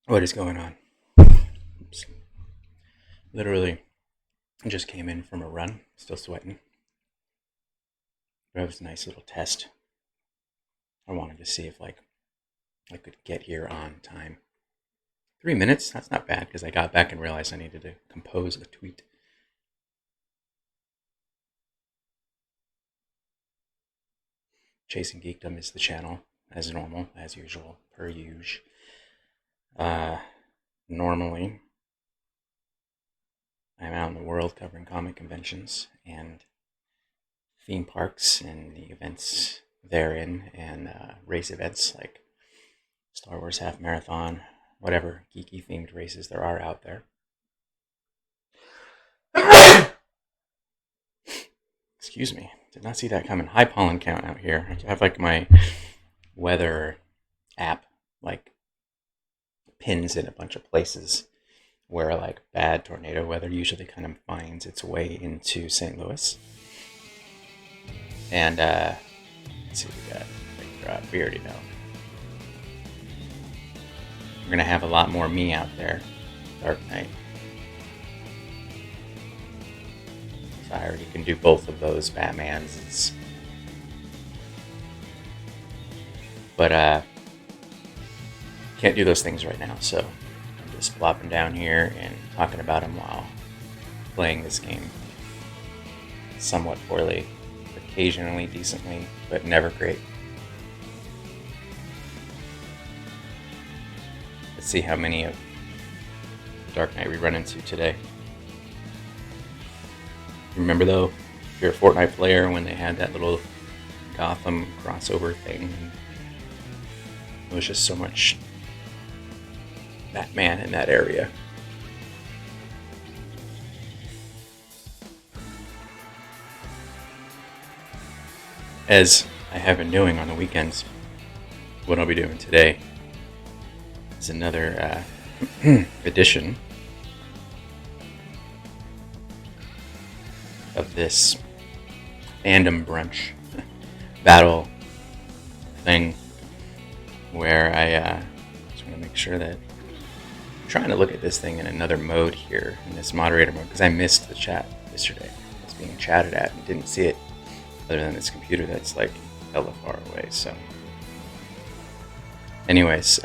What is going on? Oops. Literally just came in from a run, still sweating. But it was a nice little test. I wanted to see if I could get here on time. 3 minutes? That's not bad because I got back and realized I needed to compose a tweet. Chasing Geekdom is the channel, as normal, as usual, per usual. Normally, I'm out in the world covering comic conventions and theme parks and the events therein, and race events like Star Wars Half Marathon, whatever geeky themed races there are out there. Excuse me, did not see that coming. High pollen count out here. I have my weather app pins in a bunch of places where bad tornado weather usually kind of finds its way into St. Louis. And let's see what we got. Backdrop, we already know. We're gonna have a lot more me out there. Dark Knight. So I already can do both of those Batmans. But can't do those things right now, so I'm just flopping down here and talking about them while playing this game. Somewhat poorly, occasionally decently, but never great. Let's see how many of Dark Knight we run into today. Remember though, if you're a Fortnite player, when they had that little Gotham crossover thing, it was just so much Batman in that area. As I have been doing on the weekends, what I'll be doing today is another edition of this fandom brunch battle thing, where I just want to make sure that I'm trying to look at this thing in another mode here, in this moderator mode, because I missed the chat yesterday. I was being chatted at and didn't see it, other than this computer that's hella far away. So anyways,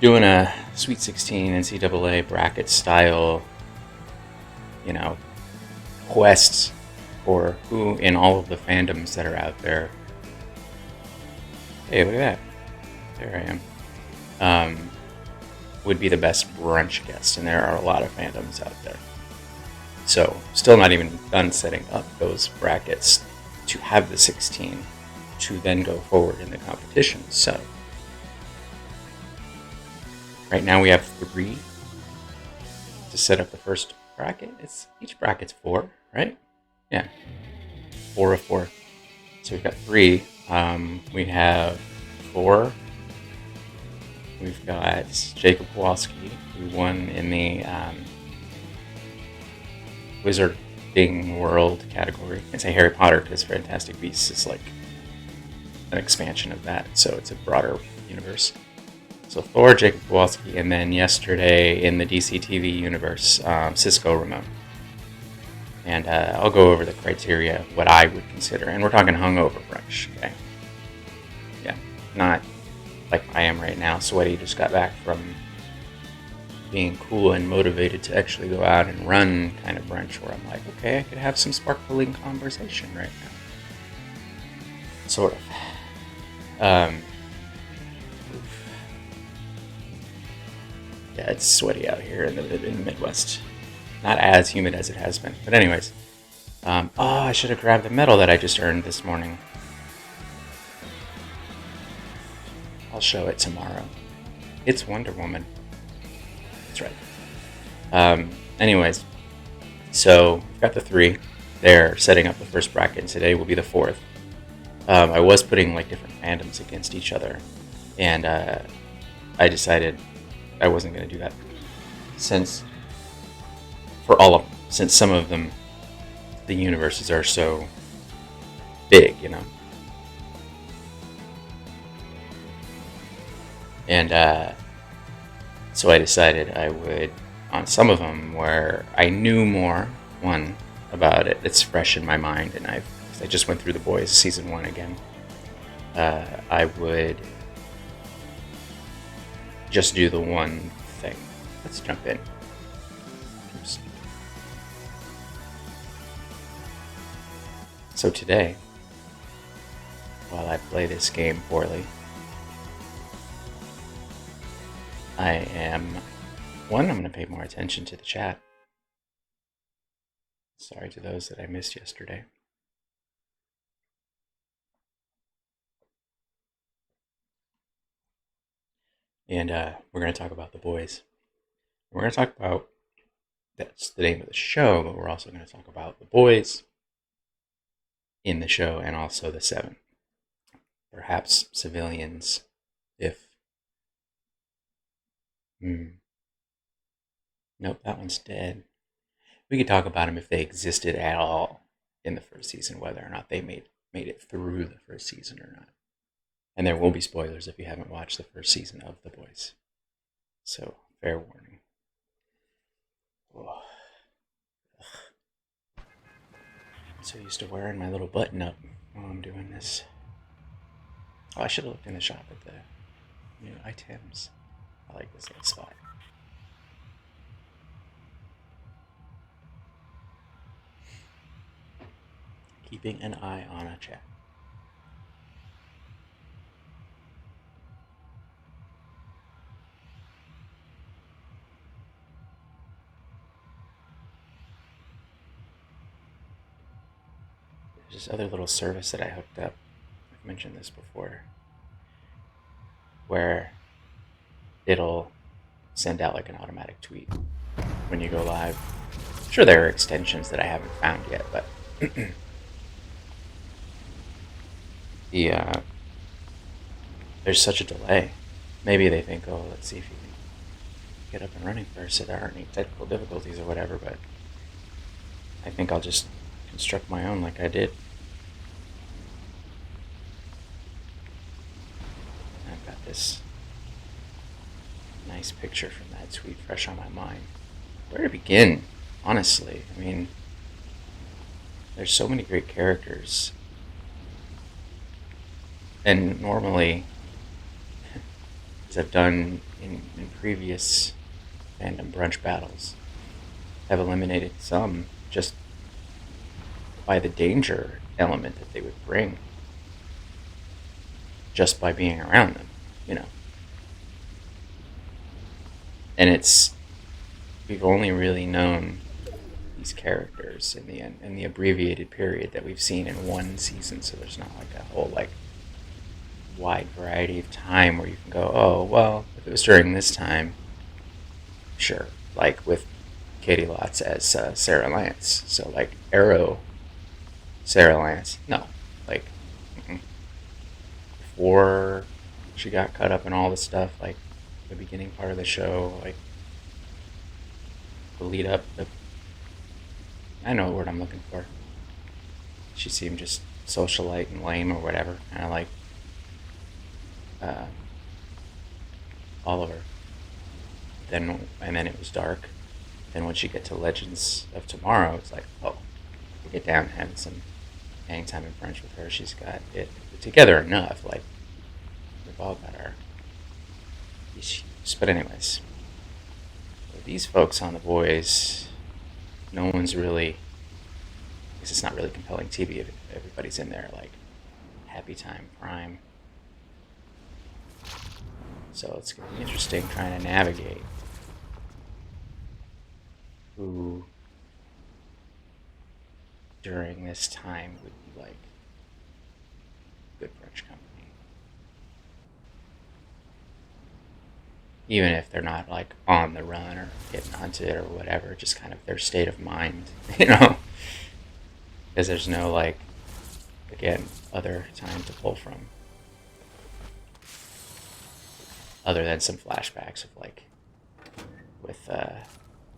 doing a Sweet 16 NCAA bracket style, quests for who in all of the fandoms that are out there. Hey, look at that. There I am. Would be the best brunch guest, and there are a lot of fandoms out there. So, still not even done setting up those brackets to have the 16 to then go forward in the competition. So, right now we have 3 to set up the first bracket. Each bracket's 4, right? Yeah, 4 of 4. So we've got 3. We have 4. We've got Jacob Kowalski, who won in the Wizarding World category. I say Harry Potter because Fantastic Beasts is an expansion of that, so it's a broader universe. So Thor, Jacob Kowalski, and then yesterday in the DC TV universe, Cisco Ramon. And I'll go over the criteria, what I would consider. And we're talking hungover brunch, okay? Yeah, not like I am right now, sweaty, just got back from being cool and motivated to actually go out and run kind of brunch, where I'm like, okay, I could have some sparkling conversation right now. Sort of. Yeah, it's sweaty out here in the Midwest. Not as humid as it has been. But anyways. I should have grabbed the medal that I just earned this morning. I'll show it tomorrow. It's Wonder Woman. That's right. Anyways. So, we've got the 3. They're setting up the first bracket, and today will be the 4th. I was putting different fandoms against each other. And I decided I wasn't going to do that, since some of them, the universes are so big, And So I decided I would, on some of them where I knew more, one, about it, it's fresh in my mind, and I just went through The Boys season 1 again. I would just do the one thing. Let's jump in. Oops. So today, while I play this game poorly, I'm going to pay more attention to the chat. Sorry to those that I missed yesterday. And we're going to talk about The Boys. We're going to talk about, that's the name of the show, but we're also going to talk about the boys in the show and also the Seven. Perhaps civilians, if... Nope, that one's dead. We could talk about them if they existed at all in the first season, whether or not they made it through the first season or not. And there will be spoilers if you haven't watched the first season of The Boys. So, fair warning. Oh. I'm so used to wearing my little button up while I'm doing this. Oh, I should have looked in the shop at the new items. I like this little spot. Keeping an eye on a chat. There's this other little service that I hooked up. I've mentioned this before. Where it'll send out like an automatic tweet when you go live. I'm sure there are extensions that I haven't found yet, but there's such a delay. Maybe they think, oh, let's see if you can get up and running first so there aren't any technical difficulties or whatever, but I think I'll just construct my own like I did. I've got this nice picture from that tweet fresh on my mind. Where to begin, honestly? I mean, there's so many great characters. And normally, as I've done in previous fandom brunch battles, I've eliminated some just by the danger element that they would bring just by being around them, you know. And we've only really known these characters in the abbreviated period that we've seen in one season, so there's not like a whole like wide variety of time where you can go, oh, well, if it was during this time, sure. Like with Katie Lotz as Sarah Lance. So like Arrow, Sarah Lance. No. Like, before she got caught up in all the stuff, like the beginning part of the show, like the lead up, I know what word I'm looking for. She seemed just socialite and lame or whatever. Kind of like Oliver. And then it was dark. Then once you get to Legends of Tomorrow, it's like, oh, we get down having some hang time in Brunch with her. She's got it together enough. Like, we've all got our issues. But anyways, these folks on The Boys, no one's really, because it's not really compelling TV if everybody's in there, like, happy time, prime. So it's going to be interesting trying to navigate who during this time would be like good brunch company. Even if they're not like on the run or getting onto it or whatever, just kind of their state of mind, you know? Because there's no like, again, other time to pull from. Other than some flashbacks of like with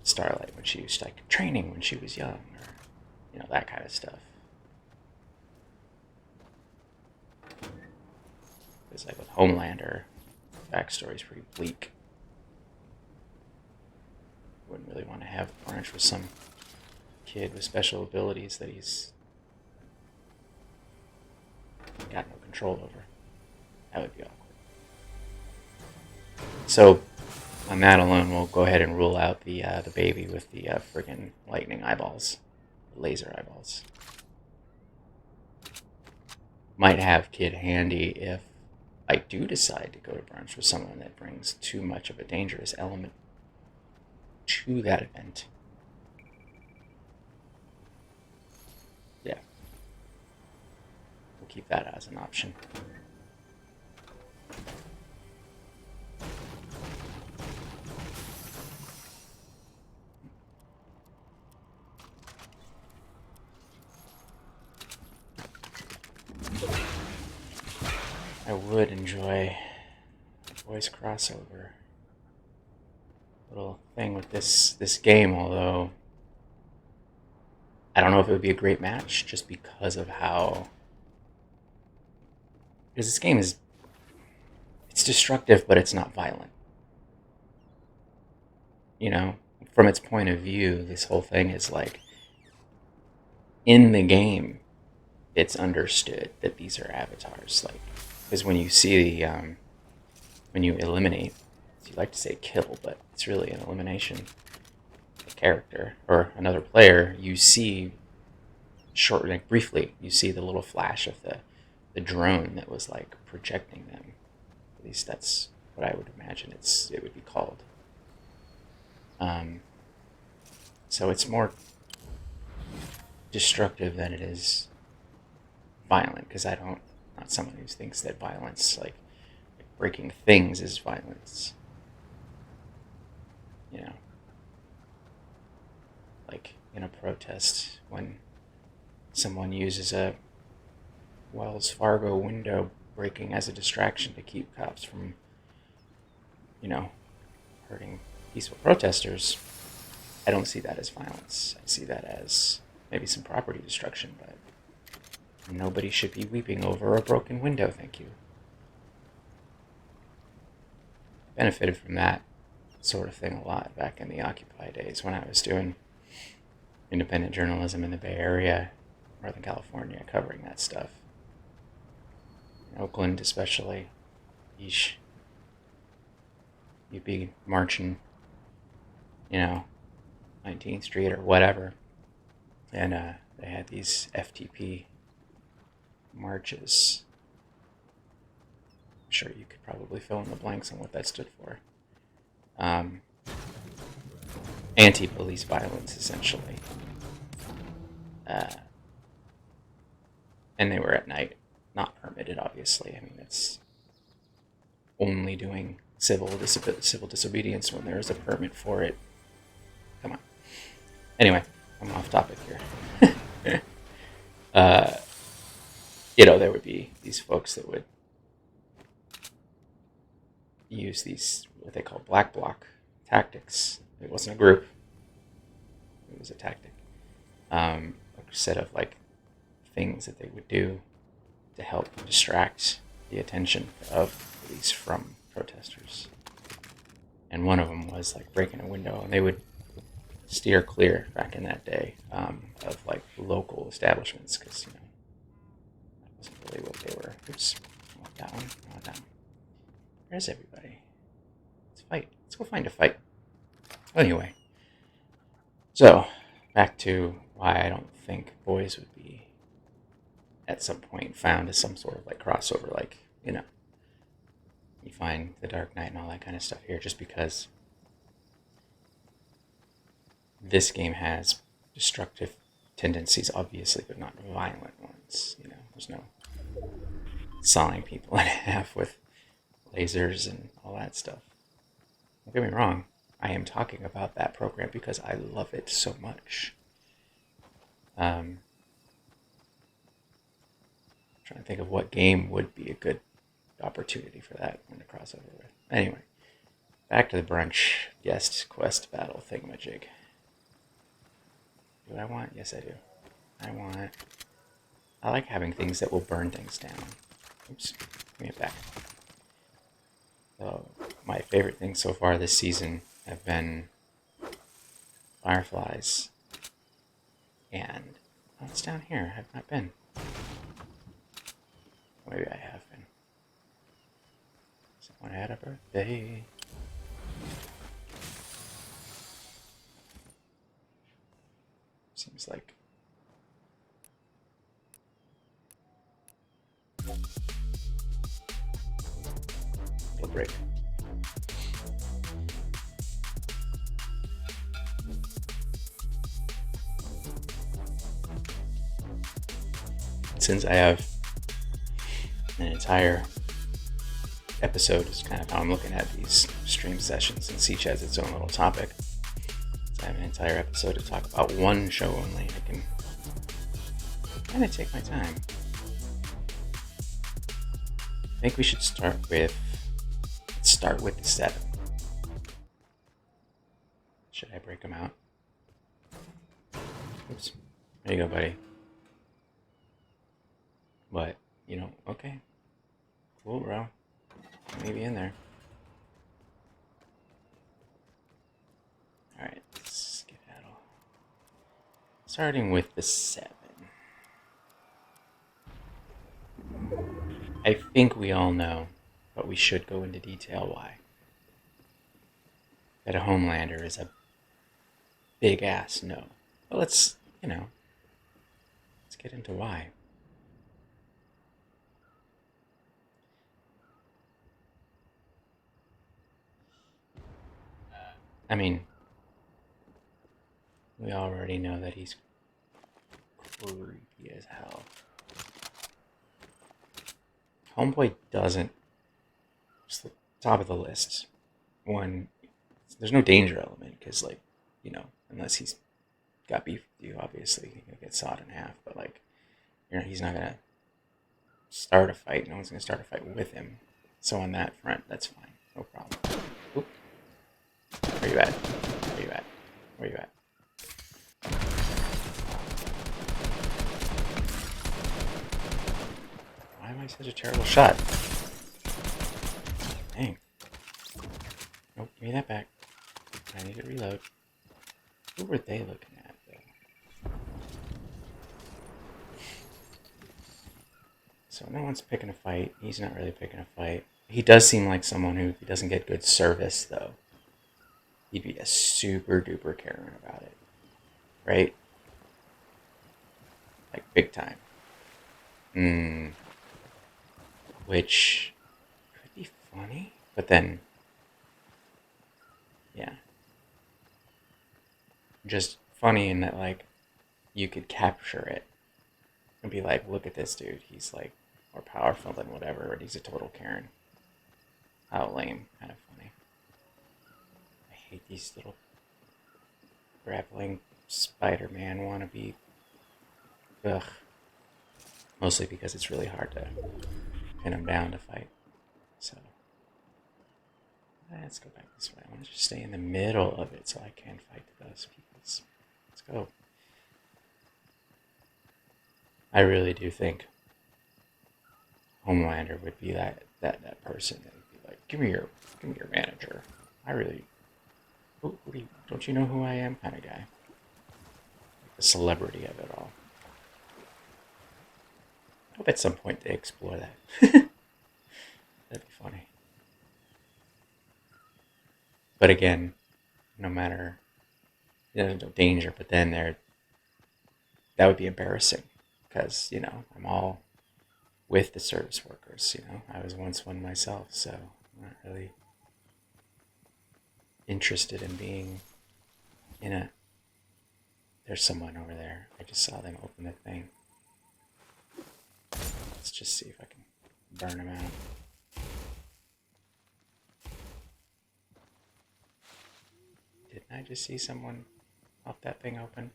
Starlight when she was like training when she was young, or you know, that kind of stuff. It's like with Homelander, the backstory's pretty bleak. wouldn't really want to have Brunch with some kid with special abilities that he's got no control over. That would be awkward. So, on that alone, we'll go ahead and rule out the baby with the friggin' lightning eyeballs, laser eyeballs. Might have kid handy if I do decide to go to Brunch with someone that brings too much of a dangerous element to that event. Yeah. We'll keep that as an option. I would enjoy a voice crossover little thing with this game, although I don't know if it would be a great match just because of how, because this game is, it's destructive, but it's not violent. You know, from its point of view, this whole thing is like, in the game, it's understood that these are avatars. Like, because when you see the, when you eliminate, you like to say kill, but it's really an elimination of a character or another player, you see like briefly, you see the little flash of the drone that was like projecting them. At least that's what I would imagine it would be called. So it's more destructive than it is violent, because I'm not someone who thinks that violence, like breaking things, is violence. You know, like in a protest when someone uses a Wells Fargo window breaking as a distraction to keep cops from, hurting peaceful protesters. I don't see that as violence. I see that as maybe some property destruction, but nobody should be weeping over a broken window, thank you. Benefited from that sort of thing a lot back in the Occupy days when I was doing independent journalism in the Bay Area, Northern California, covering that stuff. In Oakland especially, yeesh. You'd be marching, 19th Street or whatever, and they had these FTP marches. I'm sure you could probably fill in the blanks on what that stood for. Anti-police violence, essentially. And they were at night, not permitted, obviously. I mean, it's only doing civil disobedience when there is a permit for it. Come on. Anyway, I'm off topic here. There would be these folks that would use these, what they call black bloc tactics. It wasn't a group. It was a tactic. A set of, like, things that they would do to help distract the attention of police from protesters. And one of them was, like, breaking a window, and they would steer clear back in that day of, like, local establishments, because, that wasn't really what they were. Oops, I want that one. I want that one. Where's everybody? Let's fight. Let's go find a fight. Anyway, so back to why I don't think boys would be at some point found as some sort of like crossover, like, you find the Dark Knight and all that kind of stuff here, just because this game has destructive tendencies, obviously, but not violent ones. There's no sawing people in half with lasers and all that stuff. Don't get me wrong, I am talking about that program because I love it so much. Trying to think of what game would be a good opportunity for that one to cross over with. Anyway, back to the Brunch guest quest battle thingamajig. Do I want? Yes, I do. I like having things that will burn things down. Oops, give me it back. So, my favorite things so far this season have been fireflies. And oh, it's down here. I've not been. Maybe I have been. Someone had a birthday. Seems like little break. Since I have an entire episode, is kind of how I'm looking at these stream sessions, since each has its own little topic. So I have an entire episode to talk about one show only. I can kind of take my time. I think we should start with the 7. Should I break them out? Oops. There you go, buddy. But, okay. Cool, bro. Maybe in there. Alright, let's skedaddle. Starting with the 7. I think we all know, but we should go into detail why. That a Homelander is a big ass no. But let's get into why. I mean, we already know that he's creepy as hell. Homeboy doesn't. Just the top of the list. One, there's no danger element because, unless he's got beef with you, obviously he's gonna get sawed in half. But he's not gonna start a fight. No one's gonna start a fight with him. So on that front, that's fine. No problem. Oop. Where you at? Where you at? Where you at? Why am I such a terrible shot? Dang. Nope, give me that back. I need to reload. Who were they looking at, though? So no one's picking a fight. He's not really picking a fight. He does seem like someone who, if he doesn't get good service, though, he'd be a super duper Karen about it. Right? Like, big time. Which could be funny, but then, yeah. Just funny in that, you could capture it and be like, look at this dude. He's, more powerful than whatever, and he's a total Karen. How lame. Kind of funny. I hate these little grappling Spider-Man wannabe. Ugh. Mostly because it's really hard to pin him down to fight. So, let's go back this way. I want to just stay in the middle of it so I can fight those people. Let's go. I really do think Homelander would be that person that would be like, give me your manager. Don't you know who I am? Kind of guy. The celebrity of it all. I hope at some point they explore that. That'd be funny. But again, no matter, there's no danger, but then that would be embarrassing because, I'm all with the service workers, I was once one myself, so I'm not really interested in being in a... There's someone over there. I just saw them open the thing. Let's just see if I can burn them out. Didn't I just see someone pop that thing open?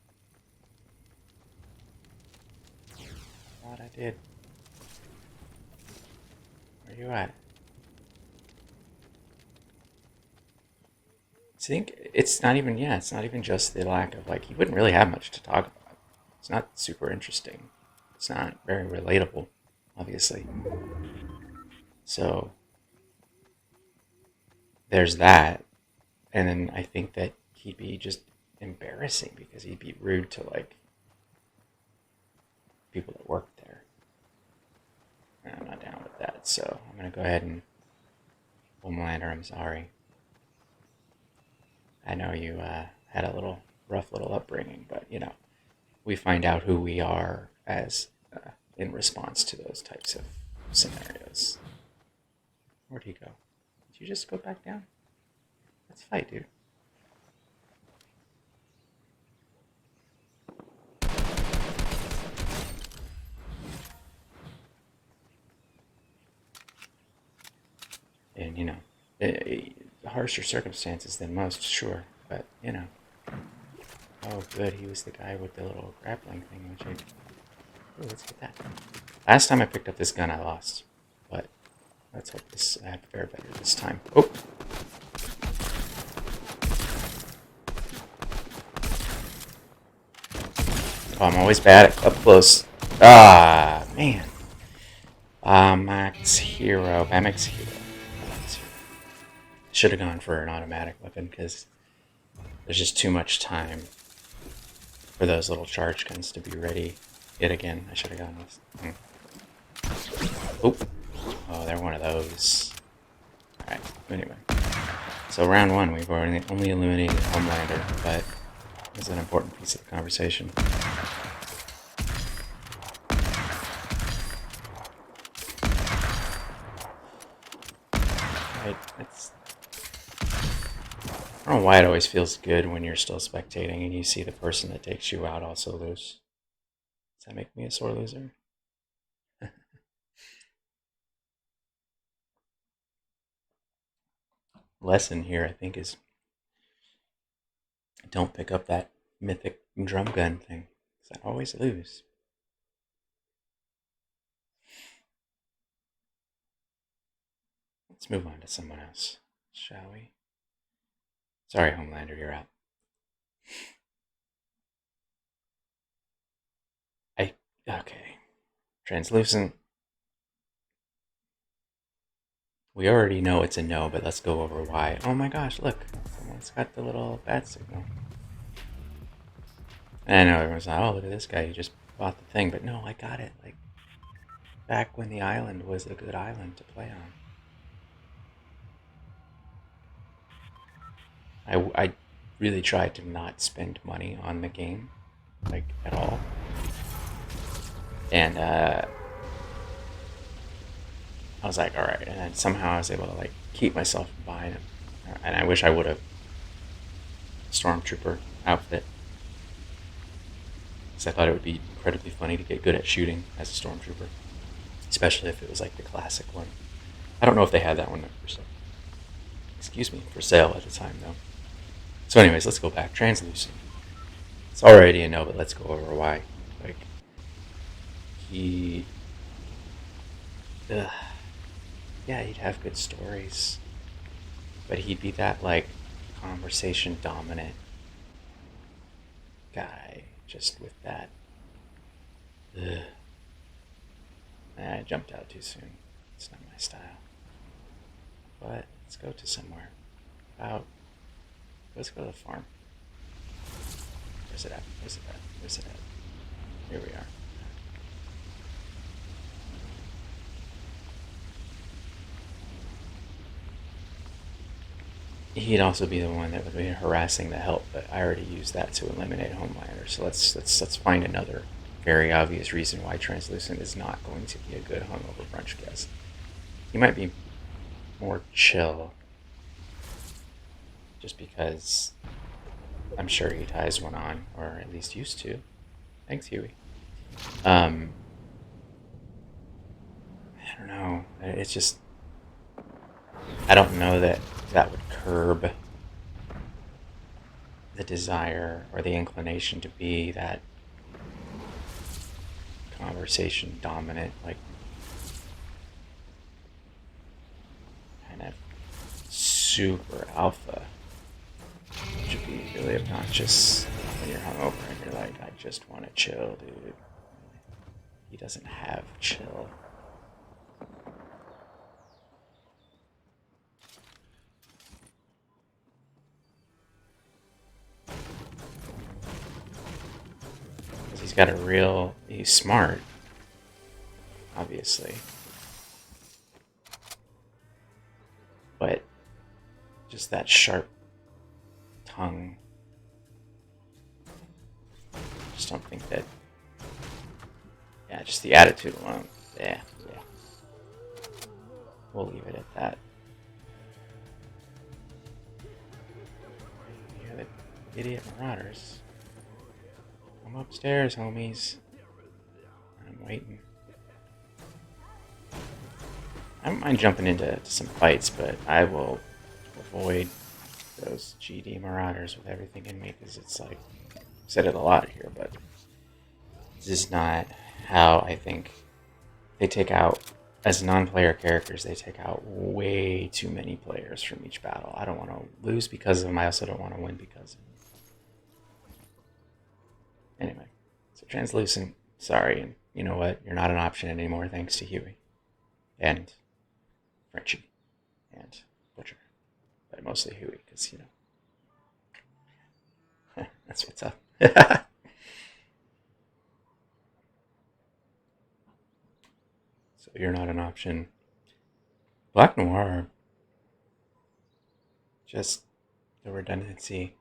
I thought I did. Where you at? I think it's not even just the lack of, he wouldn't really have much to talk about. It's not super interesting. It's not very relatable, obviously. So, there's that. And then I think that he'd be just embarrassing because he'd be rude to like people that work there. And I'm not down with that, so I'm gonna go ahead and Homelander, I'm sorry. I know you had a little rough little upbringing, but we find out who we are as in response to those types of scenarios. Where'd he go? Did you just go back down? Let's fight, dude. And harsher circumstances than most, sure, but oh, good, he was the guy with the little grappling thing, which I. Oh, let's get that. Last time I picked up this gun, I lost, but let's hope I have fare better this time. Oh. Oh, I'm always bad at up close. Ah, man. Max Hero. MX Hero. Should have gone for an automatic weapon because there's just too much time for those little charge guns to be ready. Yet again, I should have gone this. Oh, they're one of those. Alright, anyway. So round one, we've only eliminated Homelander, but it's an important piece of the conversation. Right, I don't know why it always feels good when you're still spectating and you see the person that takes you out also lose. Does that make me a sore loser? Lesson here, I think, is don't pick up that mythic drum gun thing, because I always lose. Let's move on to someone else, shall we? Sorry, Homelander, you're out. Okay. Translucent. We already know it's a no, but let's go over why. Oh my gosh, look. Someone's got the little bat signal. And I know everyone's like, oh, look at this guy. He just bought the thing. But no, I got it. Like, back when the island was a good island to play on. I really tried to not spend money on the game. Like, at all. And, I was like, all right. And then somehow I was able to, like, keep myself from buying it. And I wish I would have Stormtrooper outfit. Because I thought it would be incredibly funny to get good at shooting as a Stormtrooper. Especially if it was like the classic one. I don't know if they had that one for sale. Excuse me, for sale at the time though. So anyways, let's go back. Translucent. It's already a no, but let's go over why. Like, he... Ugh. Yeah, he'd have good stories. But he'd be that, like, conversation dominant guy. Just with that. Ugh. I jumped out too soon. It's not my style. But let's go to somewhere. Let's go to the farm. Where's it at? Where's it at? Where's it at? Here we are. He'd also be the one that would be harassing the help, but I already used that to eliminate Homelander. So let's find another very obvious reason why Translucent is not going to be a good hungover brunch guest. He might be more chill, just because I'm sure he ties one on, or at least used to. Thanks, Huey. I don't know. It's just, I don't know that would curb the desire or the inclination to be that conversation dominant, like, kind of super alpha, which would be really obnoxious when you're hungover and you're like, I just want to chill, dude. He doesn't have chill. He's smart, obviously. But just that sharp tongue. I just don't think that. Yeah, just the attitude alone. Yeah. We'll leave it at that. Yeah, the idiot marauders. I'm upstairs, homies. I'm waiting. I don't mind jumping into some fights, but I will avoid those GD marauders with everything in me, because it's like, I've said it a lot here, but this is not how I think they take out, as non-player characters, they take out way too many players from each battle. I don't want to lose because of them. I also don't want to win because of them. Anyway, so Translucent, sorry, and you know what? You're not an option anymore thanks to Huey. And Frenchie. And Butcher. But mostly Huey, because, that's what's up. So you're not an option. Black Noir, just the redundancy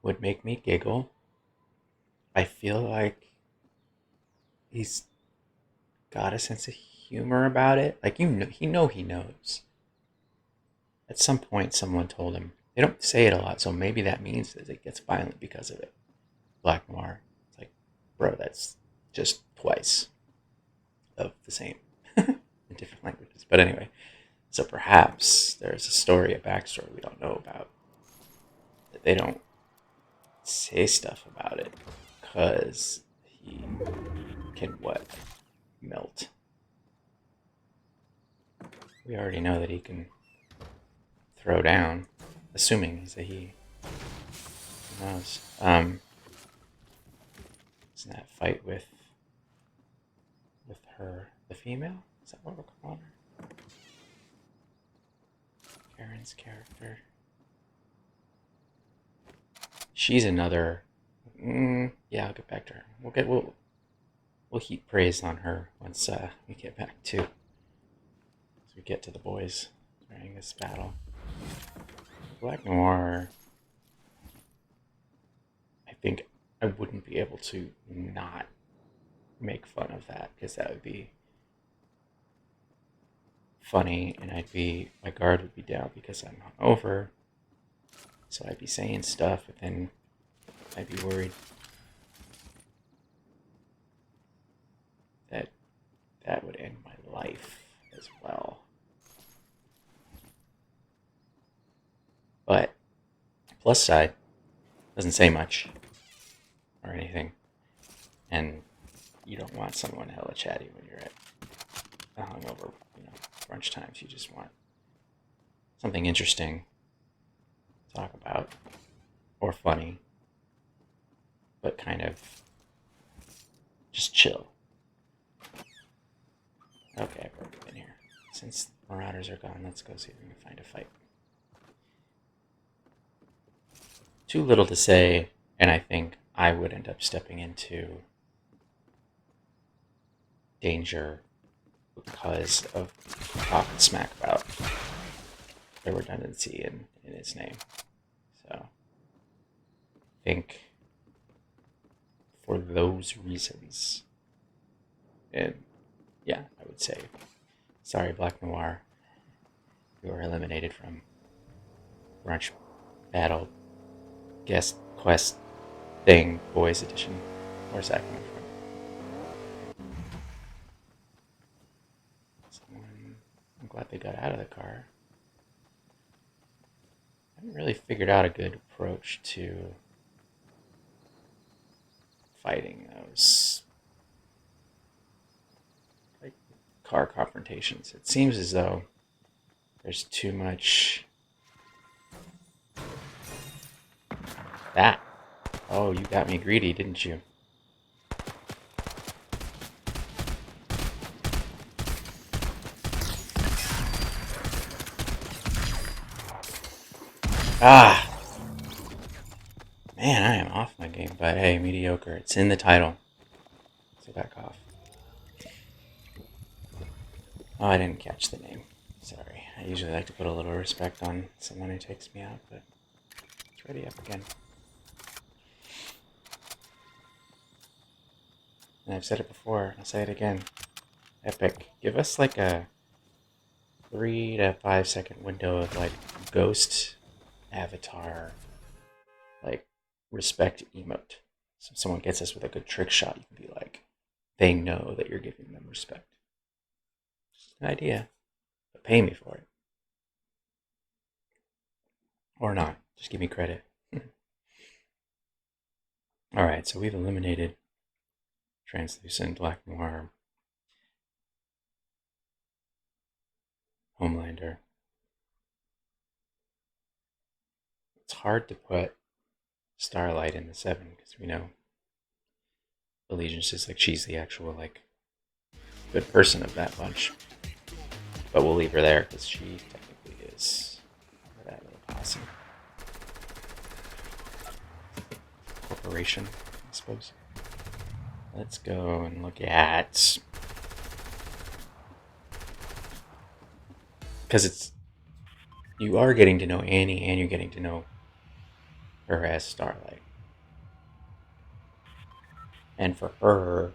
would make me giggle. I feel like he's got a sense of humor about it. Like, he knows. At some point, someone told him. They don't say it a lot, so maybe that means that it gets violent because of it. Black Noir. It's like, bro, that's just twice of the same in different languages. But anyway, so perhaps there's a story, a backstory we don't know about, that they don't say stuff about it because he can melt. We already know that he can throw down, assuming he's a he. Who knows? Isn't that fight with her, the female? Is that what we're calling her? Karen's character. She's another. Yeah, I'll get back to her. We'll heap praise on her once we get back to. As we get to the boys during this battle. Black Noir. I think I wouldn't be able to not make fun of that, because that would be funny, and my guard would be down because I'm hungover, so I'd be saying stuff, but then I'd be worried that would end my life as well. But plus side, doesn't say much or anything, and you don't want someone hella chatty when you're at a hungover, brunch times. You just want something interesting to talk about, or funny, but kind of just chill. Okay, I broke it in here. Since the Marauders are gone, let's go see if we can find a fight. Too little to say, and I think I would end up stepping into danger because of talking smack about the redundancy in his name. So I think for those reasons, and yeah, I would say, sorry, Black Noir, you were eliminated from Brunch Battle Guest Quest Thing Boys Edition. Where's that coming from? I'm glad they got out of the car. I haven't really figured out a good approach to fighting those car confrontations. It seems as though there's too much that. Oh, you got me greedy, didn't you? Ah! Man, I am off my role-playing game, but hey, mediocre. It's in the title. So back off. Oh, I didn't catch the name. Sorry. I usually like to put a little respect on someone who takes me out, but it's ready up again. And I've said it before, I'll say it again. Epic. Give us like a 3 to 5 second window of like ghost avatar, like respect emote. So if someone gets us with a good trick shot, you can be like, they know that you're giving them respect. Just an idea, but pay me for it. Or not. Just give me credit. Alright, so we've eliminated Translucent, Black Noir, Homelander. It's hard to put Starlight in the 7 because we know Allegiance is like she's the actual like good person of that bunch. But we'll leave her there because she technically is that little possum. Corporation, I suppose. Let's go and look at, because it's, you are getting to know Annie and you're getting to know her as Starlight. And for her,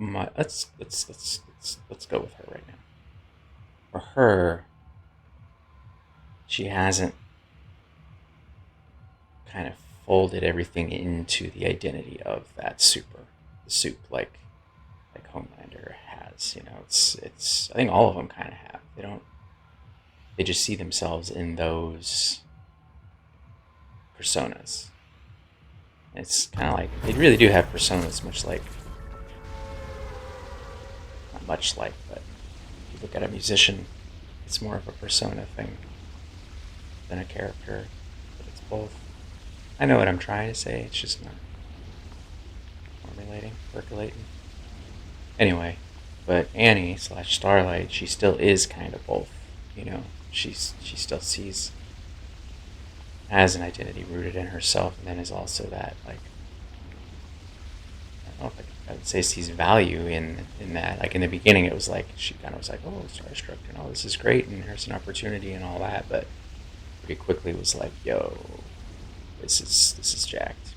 let's go with her right now. For her, she hasn't kind of folded everything into the identity of that soup like Homelander has. You know, it's I think all of them kind of have. They just see themselves in those personas. It's kind of like, they really do have personas, much like, not much like, but if you look at a musician, it's more of a persona thing than a character, but it's both. I know what I'm trying to say, it's just not percolating. Anyway, but Annie / Starlight, she still is kind of both, you know, she still has an identity rooted in herself, and then is also that, like, I don't know if I would say sees value in that. Like in the beginning, it was like she kind of was like, oh, starstruck and all this is great, and here's an opportunity and all that, but pretty quickly was like, yo, this is jacked.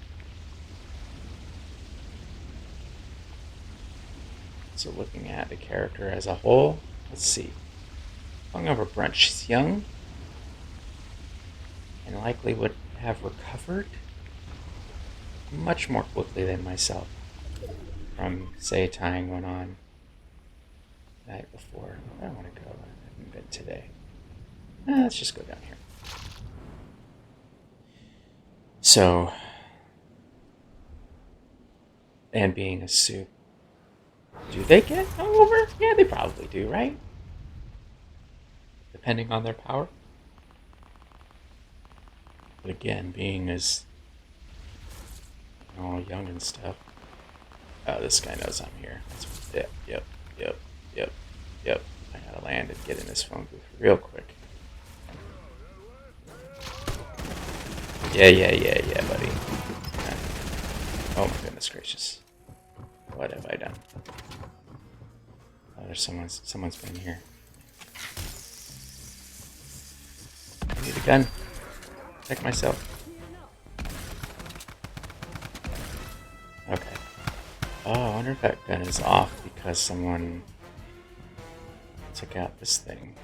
So looking at the character as a whole, let's see. Hungover Brunch, she's young and likely would have recovered much more quickly than myself from, say, tying one on the night before. I don't want to go. I haven't been today. Let's just go down here. So, and being a soup, do they get hungover? Yeah, they probably do, right? Depending on their power. But again, being as all young and stuff. Oh, this guy knows I'm here. Yep. I gotta land and get in this phone booth real quick. Yeah, buddy. Oh my goodness gracious. What have I done? Oh, there's someone's been here. I need a gun. Protect myself. Okay. Oh, I wonder if that gun is off because someone took out this thing.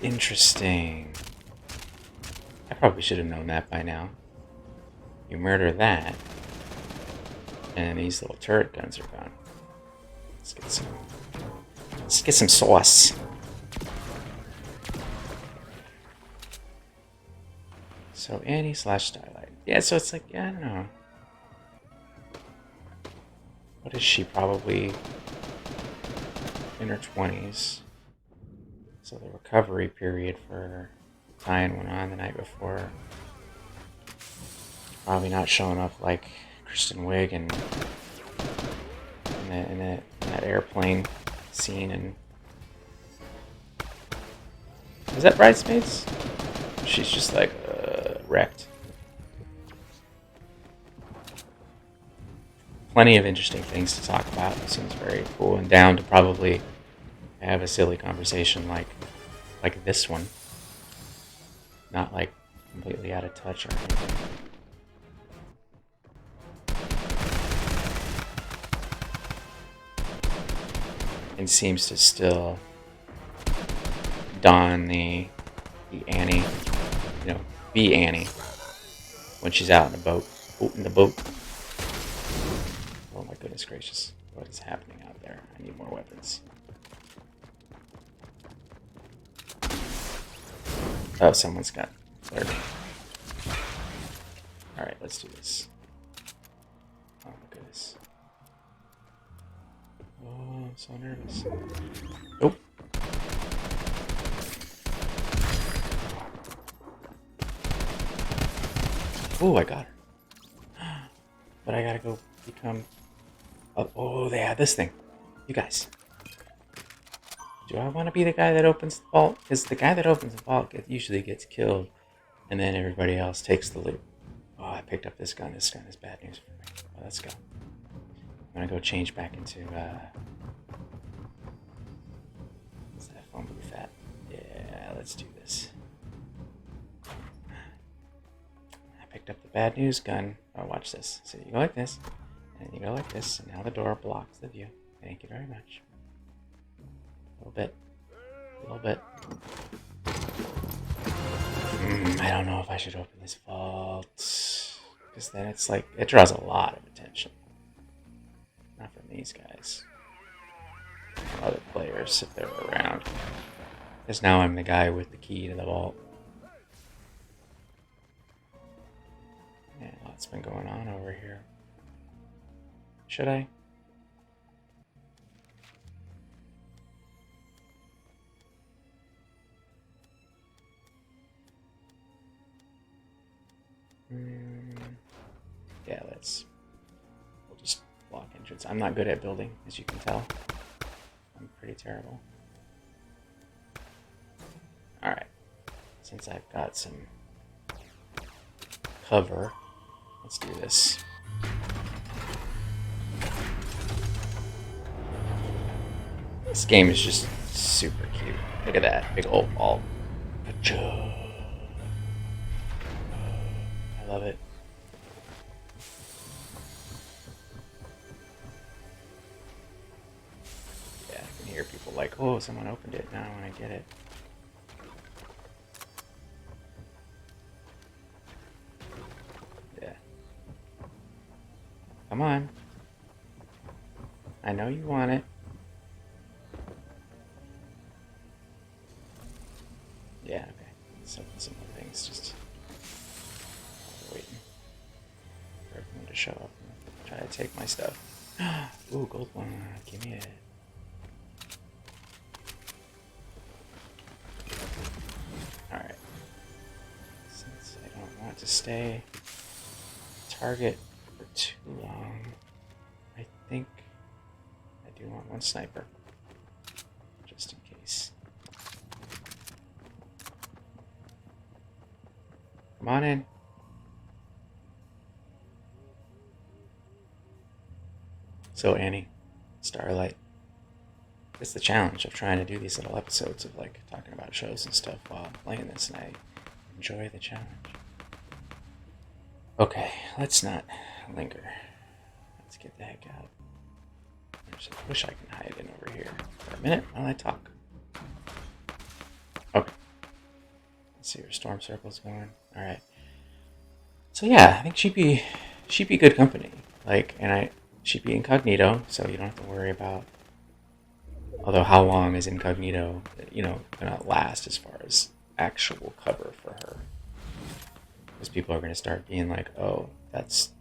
Interesting. I probably should have known that by now. You murder that, and these little turret guns are gone. Let's get some sauce. So Annie / Starlight. Yeah, so it's like, yeah, I don't know. What is she? Probably in her 20s. So the recovery period for her tying one on the night before. Probably not showing up like Kristen Wiig in that airplane scene. And is that Bridesmaids? She's just like, wrecked. Plenty of interesting things to talk about. This one's very cool, and down to probably have a silly conversation like this one. Not like completely out of touch or anything. And seems to still don the Annie, be Annie when she's out in the boat. In the boat. Oh my goodness gracious. What is happening out there? I need more weapons. Oh, someone's got third. Alright, let's do this. Oh my goodness. Oh, I'm so nervous. Oh. Oh, I got her. But I gotta go become... Oh, they have this thing. You guys. Do I want to be the guy that opens the vault? Because the guy that opens the vault usually gets killed, and then everybody else takes the loot. Oh, I picked up this gun. This gun is bad news for me. Oh, let's go. I'm going to go change back into... what's that phone booth at? Yeah, let's do this. I picked up the bad news gun. Oh, watch this. So you go like this, and you go like this, and now the door blocks the view. Thank you very much. A little bit. A little bit. I don't know if I should open this vault. Because then it's like, it draws a lot of attention. Not from these guys. From other players if they're around. Because now I'm the guy with the key to the vault. Yeah, lots been going on over here. Should I? Yeah, we'll just block entrance. I'm not good at building, as you can tell. I'm pretty terrible. Alright. Since I've got some cover, let's do this. This game is just super cute. Look at that big old ball. I love it. Yeah, I can hear people like, oh, someone opened it. Now I want to get it. Yeah. Come on. I know you want it. Yeah, okay. Let's open some more things. Just waiting for everyone to show up and try to take my stuff. Ooh, gold one. Give me it. Alright. Since I don't want to stay target for too long, I think I do want one sniper. Just in case. Come on in. So Annie, Starlight. It's the challenge of trying to do these little episodes of like talking about shows and stuff while playing this, and I enjoy the challenge. Okay, let's not linger. Let's get the heck out. I just wish I could hide in over here for a minute while I talk. Okay. Let's see where Storm Circle's going. Alright. So yeah, I think she'd be good company. Like, and she'd be incognito, so you don't have to worry about. Although, how long is incognito, gonna last as far as actual cover for her? Because people are gonna start being like, oh, that's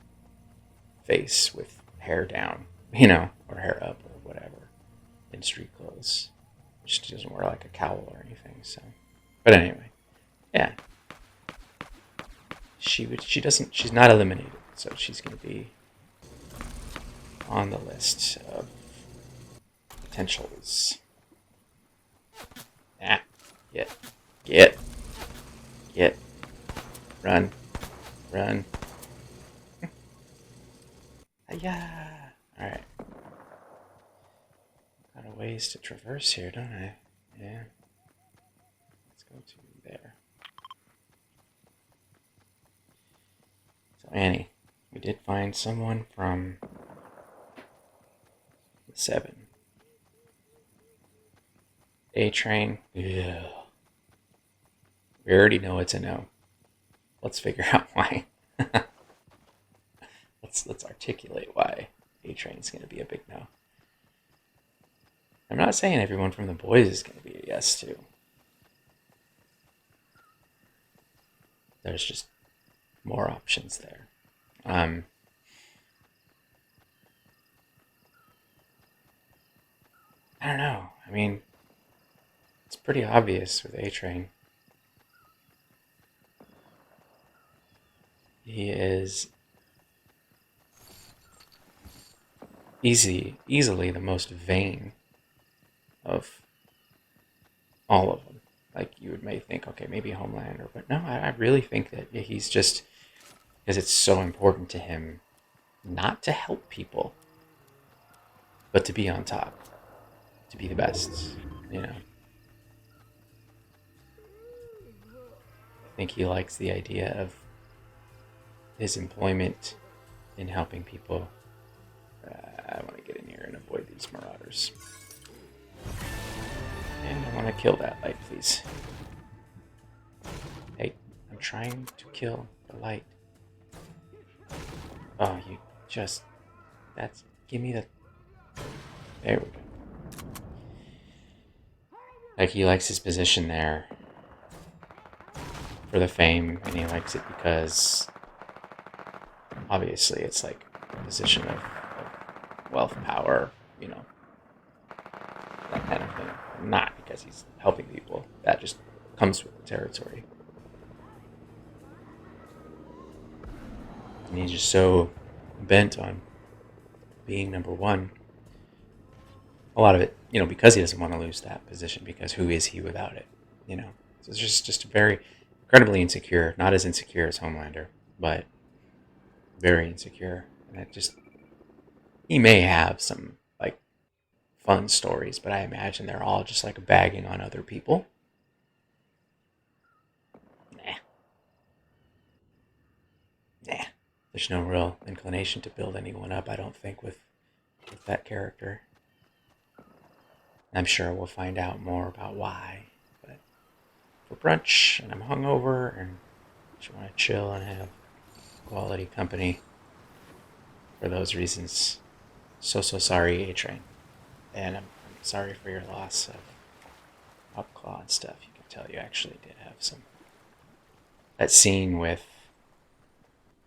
face with hair down, or hair up or whatever, in street clothes. She doesn't wear like a cowl or anything. So, but anyway, yeah. She's not eliminated, so she's gonna be on the list of potentials. Get, run. Run. Yeah. Alright. Got a ways to traverse here, don't I? Yeah. Let's go to there. So, Annie, we did find someone from the 7. A train. Yeah. We already know it's a no. Let's figure out why. let's articulate why A train's gonna be a big no. I'm not saying everyone from the boys is gonna be a yes too. There's just more options there. I don't know. I mean, it's pretty obvious with A Train. He is easily the most vain of all of them. Like you may think, okay, maybe Homelander, but no, I really think that he's just because it's so important to him not to help people, but to be on top, to be the best. You know, I think he likes the idea of his employment in helping people. I want to get in here and avoid these marauders. And I want to kill that light, please. Hey, I'm trying to kill the light. Oh, you just... That's... Give me the... There we go. Like, he likes his position there for the fame, and he likes it because... Obviously, it's like a position of wealth, power, you know, that kind of thing. Not because he's helping people. That just comes with the territory. And he's just so bent on being number one. A lot of it, you know, because he doesn't want to lose that position, because who is he without it, you know? So it's just very incredibly insecure. Not as insecure as Homelander, but very insecure. And it just... He may have some, like, fun stories, but I imagine they're all just, like, bagging on other people. Nah. There's no real inclination to build anyone up, I don't think, with that character. I'm sure we'll find out more about why. But for brunch, and I'm hungover, and just want to chill and have quality company. For those reasons, so sorry, A-Train. And I'm sorry for your loss of Upclaw and stuff. You can tell you actually did have some... That scene with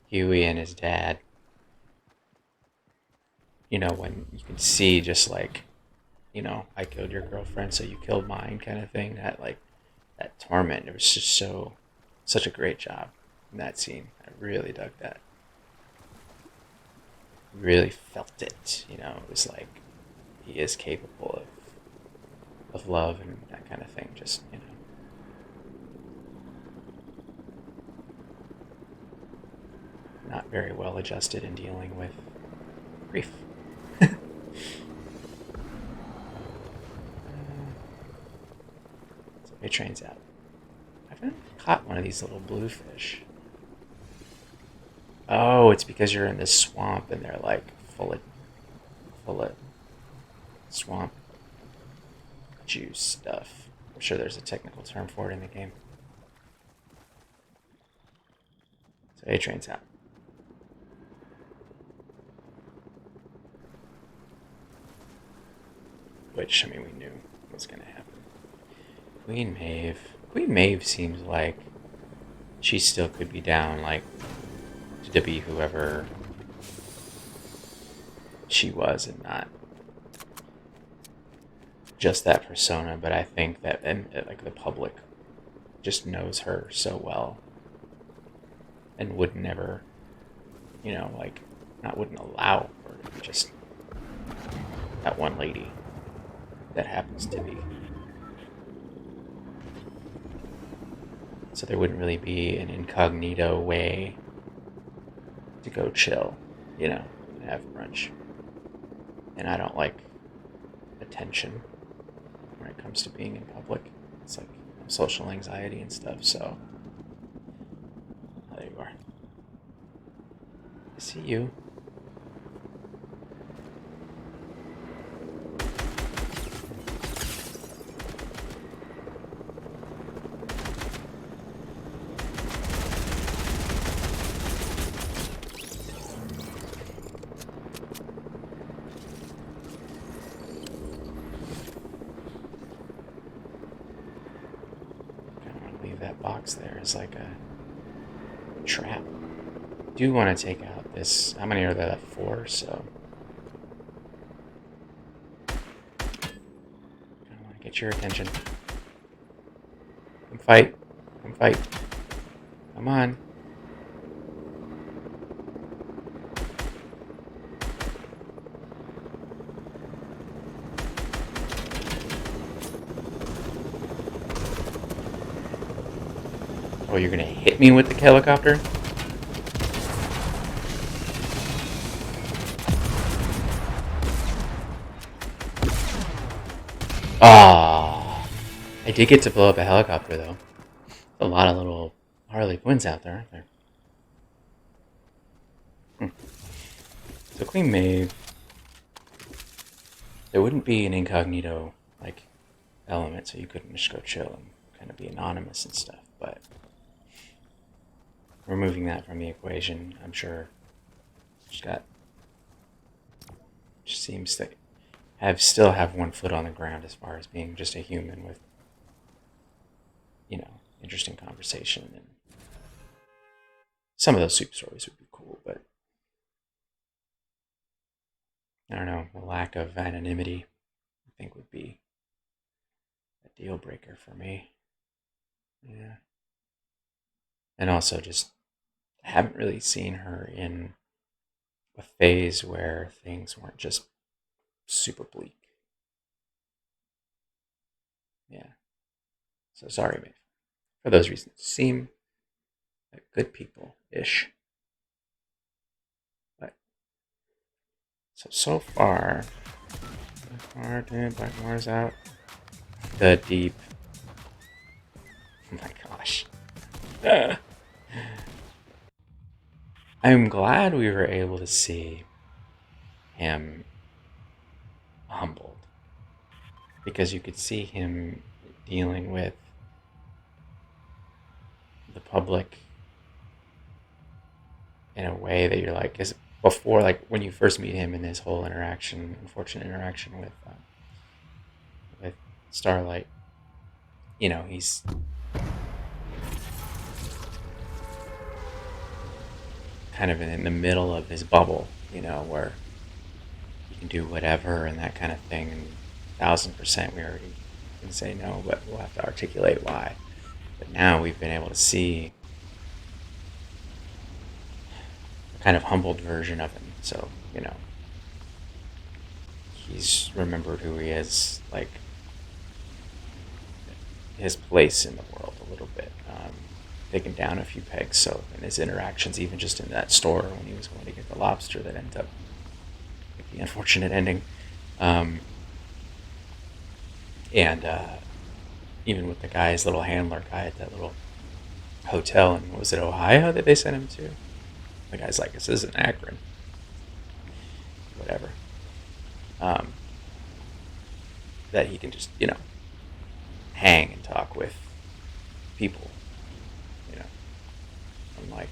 Huey and his dad, you know, when you can see just like, you know, I killed your girlfriend, so you killed mine kind of thing. That, like, that torment, it was just such a great job in that scene. I really dug that. Really felt it, you know. It was like he is capable of love and that kind of thing. Just, you know, not very well adjusted in dealing with grief. So it trains out. I haven't caught one of these little bluefish. Oh, it's because you're in this swamp and they're like full of swamp juice stuff. I'm sure there's a technical term for it in the game. So A-Train's out. Which, I mean, we knew was going to happen. Queen Maeve. Queen Maeve seems like she still could be down, like, to be whoever she was and not just that persona. But I think that, and like, the public just knows her so well and would never, you know, like, wouldn't allow her to be just that one lady that happens to be. So there wouldn't really be an incognito way to go chill, and have brunch. And I don't like attention when it comes to being in public. It's like social anxiety and stuff, so there you are. I see you. Leave that box there as like a trap. Do want to take out this. How many are there left? 4, so I want to get your attention. Come fight. Come fight. Come on. Oh, you're gonna hit me with the helicopter? Ah, I did get to blow up a helicopter though. A lot of little Harley Quinns out there, aren't there? So Queen Maeve, there wouldn't be an incognito like element, so you couldn't just go chill and kind of be anonymous and stuff. But removing that from the equation, I'm sure just seems to still have one foot on the ground as far as being just a human with interesting conversation, and some of those soup stories would be cool, but I don't know, the lack of anonymity I think would be a deal breaker for me. Yeah. And also just I haven't really seen her in a phase where things weren't just super bleak. Yeah. So sorry, Maeve. For those reasons. Seem like good people-ish. But so far, dude, Blackmore's out. The deep. Oh my gosh. I'm glad we were able to see him humbled, because you could see him dealing with the public in a way that you're like, because before, like when you first meet him in his whole unfortunate interaction with Starlight, he's kind of in the middle of his bubble, where you can do whatever and that kind of thing. And 1,000% we already can say no, but we'll have to articulate why. But now we've been able to see a kind of humbled version of him. So, he's remembered who he is, like his place in the world a little bit. Taken down a few pegs, so in his interactions, even just in that store when he was going to get the lobster that ended up with the unfortunate ending. And even with the guy's little handler guy at that little hotel in, was it Ohio that they sent him to? The guy's like, this isn't Akron. Whatever. That he can just, hang and talk with people. Unlike,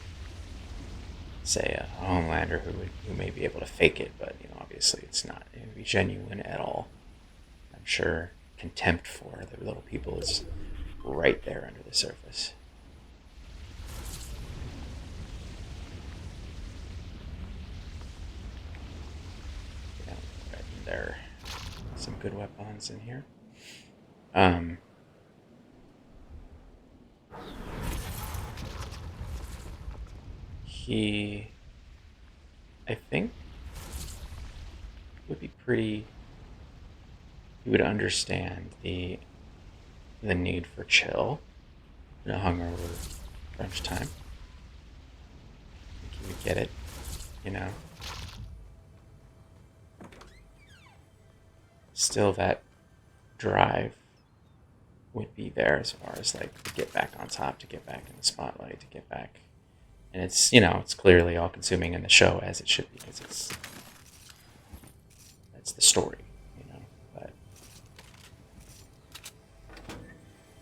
say, a Homelander who may be able to fake it, but, obviously it's not going to be genuine at all. I'm sure contempt for the little people is right there under the surface. There are some good weapons in here. He, I think, would be pretty. He would understand the need for chill, hungover brunch time. I think he would get it. you know. Still, that drive would be there as far as like to get back on top, to get back in the spotlight, to get back. And it's, it's clearly all consuming in the show, as it should be, because that's the story. But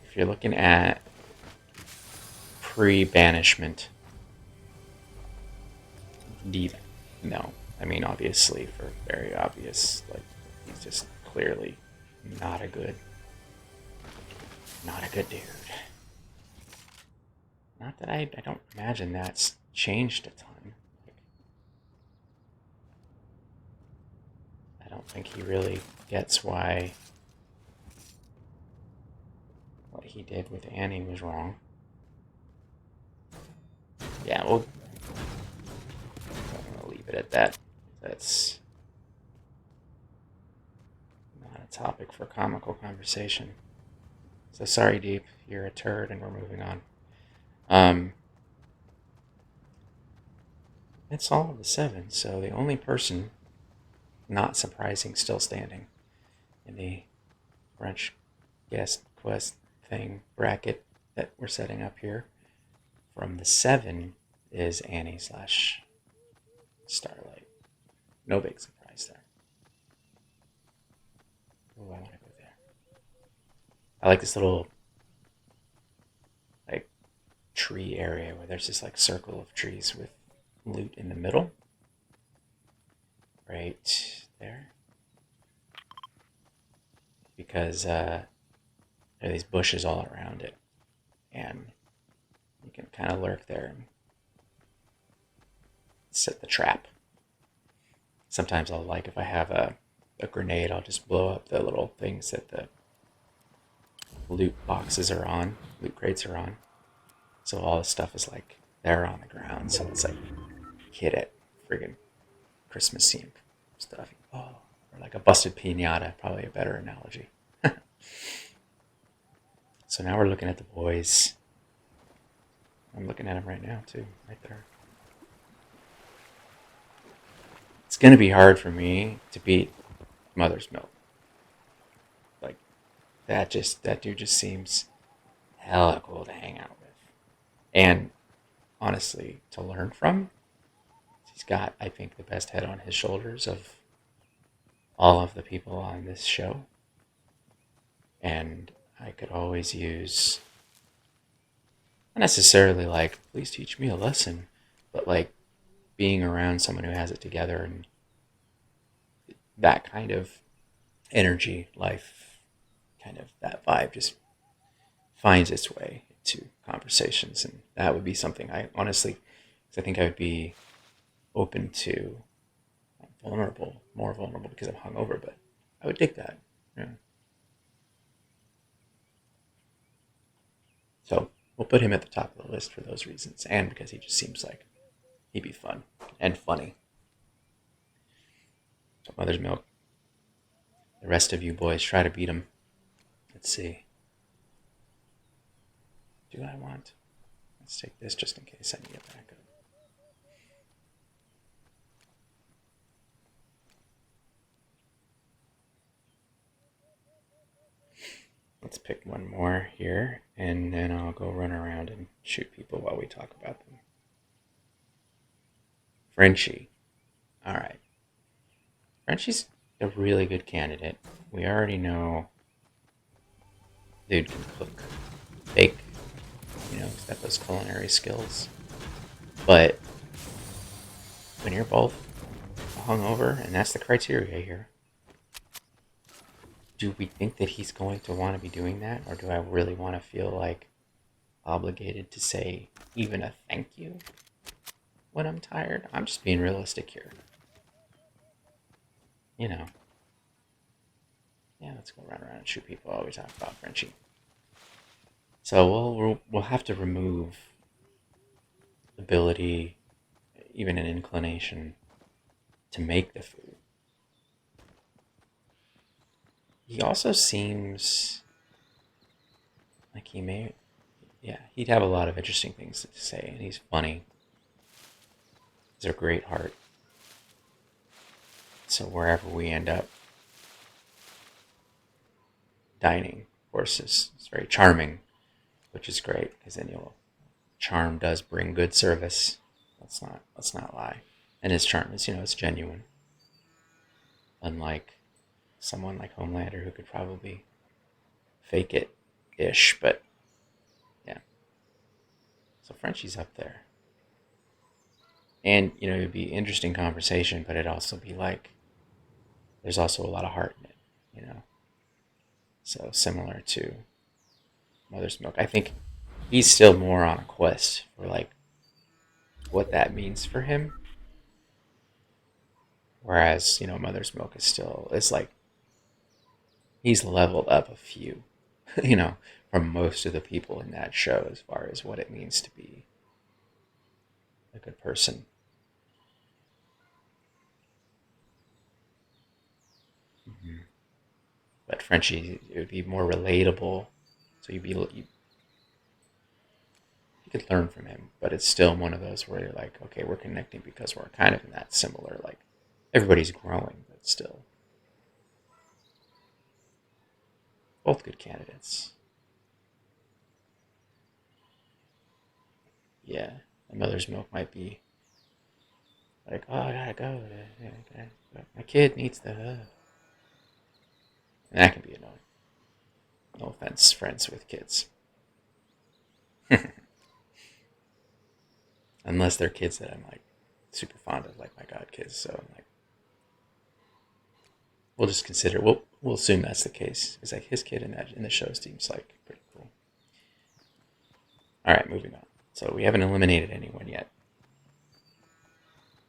if you're looking at pre-banishment, Diva, no. I mean, obviously, for very obvious, like, he's just clearly not a good dude. Not that I don't imagine that's changed a ton. Like, I don't think he really gets why what he did with Annie was wrong. Yeah, I'm gonna leave it at that. That's not a topic for comical conversation. So sorry, Deep, you're a turd, and we're moving on. It's all of the 7, so the only person, not surprising, still standing in the Brunch guest quest thing bracket that we're setting up here from the 7 is Annie / Starlight. No big surprise there. Oh, I want to go there. I like this little like tree area where there's this like circle of trees with loot in the middle. Right there. Because there are these bushes all around it. And you can kind of lurk there and set the trap. Sometimes I'll if I have a grenade, I'll just blow up the little things that the loot boxes are on, loot crates are on. So all the stuff is like there on the ground. So it's like hit it, friggin' Christmas scene stuff. Oh, or like a busted pinata, probably a better analogy. So now we're looking at the boys. I'm looking at them right now too, right there. It's gonna be hard for me to beat Mother's Milk. Like that dude just seems hella cool to hang out with. And honestly, to learn from. He's got, I think, the best head on his shoulders of all of the people on this show. And I could always use, not necessarily like, please teach me a lesson, but like being around someone who has it together and that kind of energy, life, kind of that vibe just finds its way into conversations. And that would be something I honestly, I think I would be open to more vulnerable because I'm hungover, but I would dig that. Yeah. So we'll put him at the top of the list for those reasons, and because he just seems like he'd be fun and funny. So Mother's Milk. The rest of you boys, try to beat him. Let's see. Do I want? Let's take this just in case I need a backup. Let's pick one more here, and then I'll go run around and shoot people while we talk about them. Frenchie. All right. Frenchie's a really good candidate. We already know dude can cook, bake, he's got those culinary skills. But when you're both hungover, and that's the criteria here, do we think that he's going to want to be doing that? Or do I really want to feel like obligated to say even a thank you when I'm tired? I'm just being realistic here. Yeah, let's go run around and shoot people while we talk about Frenchie. So we'll have to remove ability, even an inclination to make the food. He also seems like he'd have a lot of interesting things to say, and he's funny. He's a great heart. So wherever we end up dining, of course, is very charming, which is great because then charm does bring good service. Let's not lie. And his charm is, it's genuine. Unlike someone like Homelander who could probably fake it ish, but yeah. So Frenchie's up there. And, it'd be interesting conversation, but it'd also be like there's also a lot of heart in it. So similar to Mother's Milk. I think he's still more on a quest for like what that means for him. Whereas, Mother's Milk is like he's leveled up a few, from most of the people in that show as far as what it means to be a good person. Mm-hmm. But Frenchie, it would be more relatable. So you could learn from him, but it's still one of those where you're like, okay, we're connecting because we're kind of in that similar, like everybody's growing, but still both good candidates. Yeah, a Mother's Milk might be like, oh, I gotta go. My kid needs the hug. And that can be annoying. No offense, friends with kids. Unless they're kids that I'm like super fond of, like my god kids. So I'm like, we'll just consider. We'll assume that's the case. It's like his kid in the show seems like pretty cool. All right, moving on. So we haven't eliminated anyone yet.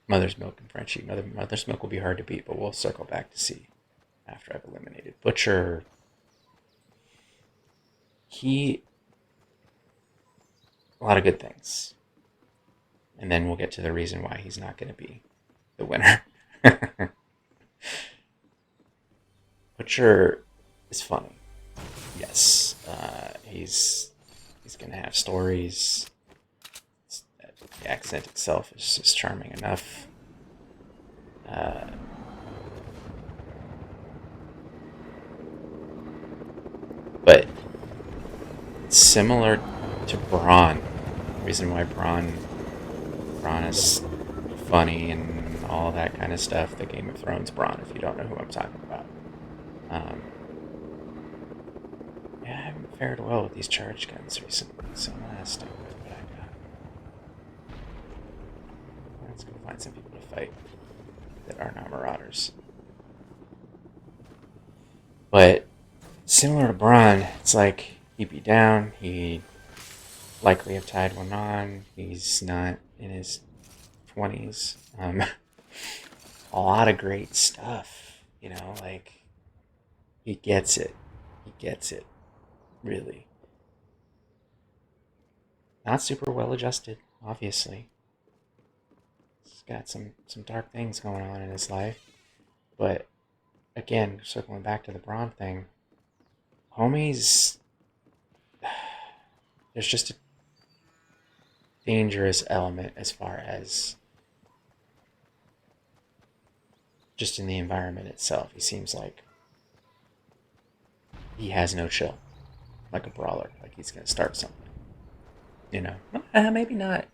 Mother's Milk and Frenchie. Mother's Milk will be hard to beat, but we'll circle back to see after I've eliminated Butcher. A lot of good things. And then we'll get to the reason why he's not going to be the winner. Butcher is funny. Yes. He's going to have stories. The accent itself is just charming enough. But it's similar to Braun. The reason why Braun is funny and all that kind of stuff. The Game of Thrones Braun, if you don't know who I'm talking about. Yeah, I haven't fared well with these charge guns recently, so I'm gonna stick with what I got. Let's go find some people to fight that are not marauders. But similar to Braun, it's like he'd be down, he'd likely have tied one on, he's not in his 20s. A lot of great stuff, like he gets it. Really. Not super well adjusted, obviously. He's got some dark things going on in his life. But again, circling back to the Braun thing, homies, there's just a dangerous element as far as just in the environment itself. He seems like he has no chill, like a brawler, like he's going to start something. Maybe not.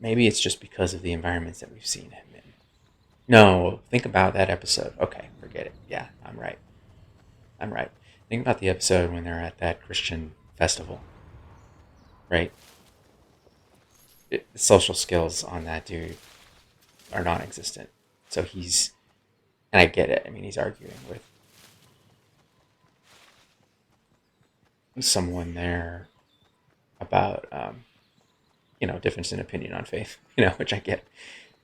Maybe it's just because of the environments that we've seen him in. No, think about that episode. Okay, forget it. Yeah, I'm right. Think about the episode when they're at that Christian festival, right? Social skills on that dude are non-existent. So and I get it. I mean, he's arguing with someone there about, difference in opinion on faith, which I get.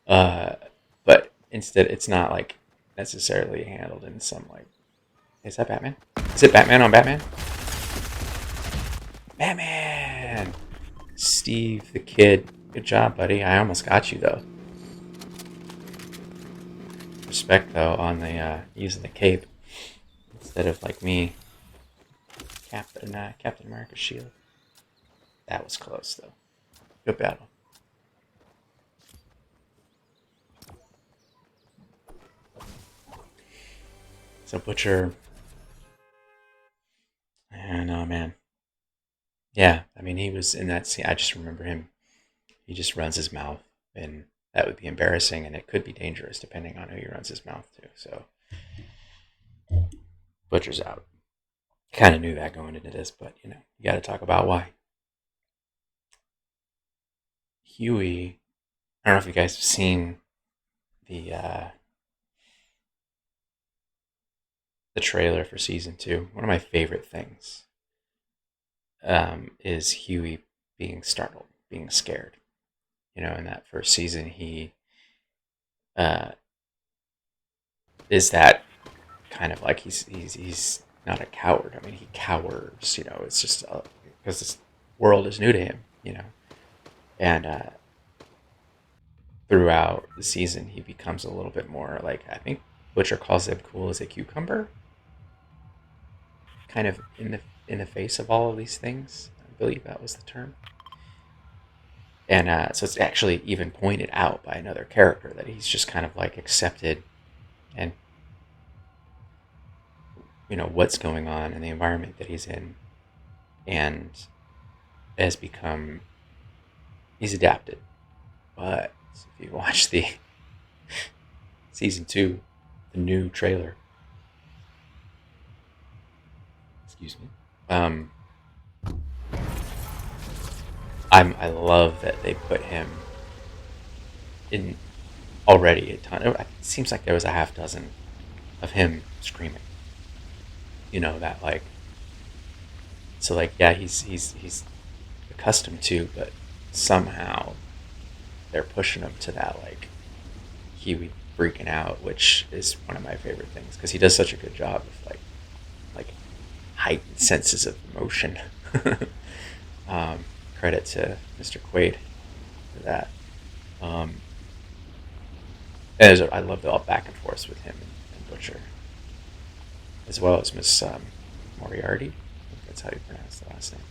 But instead, it's not like necessarily handled in some like, is that Batman? Is it Batman on Batman? Batman! Steve the Kid. Good job, buddy. I almost got you, though. Respect, though, on the using the cape instead of, like me, Captain America's shield. That was close, though. Good battle. So Butcher, and oh man, yeah. I mean, he was in that scene. I just remember him. He just runs his mouth, and that would be embarrassing, and it could be dangerous depending on who he runs his mouth to. So Butcher's out. Kind of knew that going into this, but you got to talk about why. Huey. I don't know if you guys have seen the the trailer for season 2. One of my favorite things is Huey being startled, being scared. In that first season, he uh, is that kind of like he's not a coward. I mean, he cowers. It's just because this world is new to him. And throughout the season, he becomes a little bit more like, I think Butcher calls him cool as a cucumber, kind of in the face of all of these things. I believe that was the term. And so it's actually even pointed out by another character that he's just kind of like accepted and what's going on in the environment that he's in, and has become, he's adapted. But if you watch the season 2, the new trailer, excuse me, I love that they put him in already a ton. It seems like there was a half dozen of him screaming. That like, so like, yeah, he's accustomed to, but somehow they're pushing him to that like Huey freaking out, which is one of my favorite things because he does such a good job of like heightened senses of emotion. Credit to Mr. Quaid for that. I love the all back and forth with him and Butcher, as well as Miss Moriarty. I think that's how you pronounce the last name.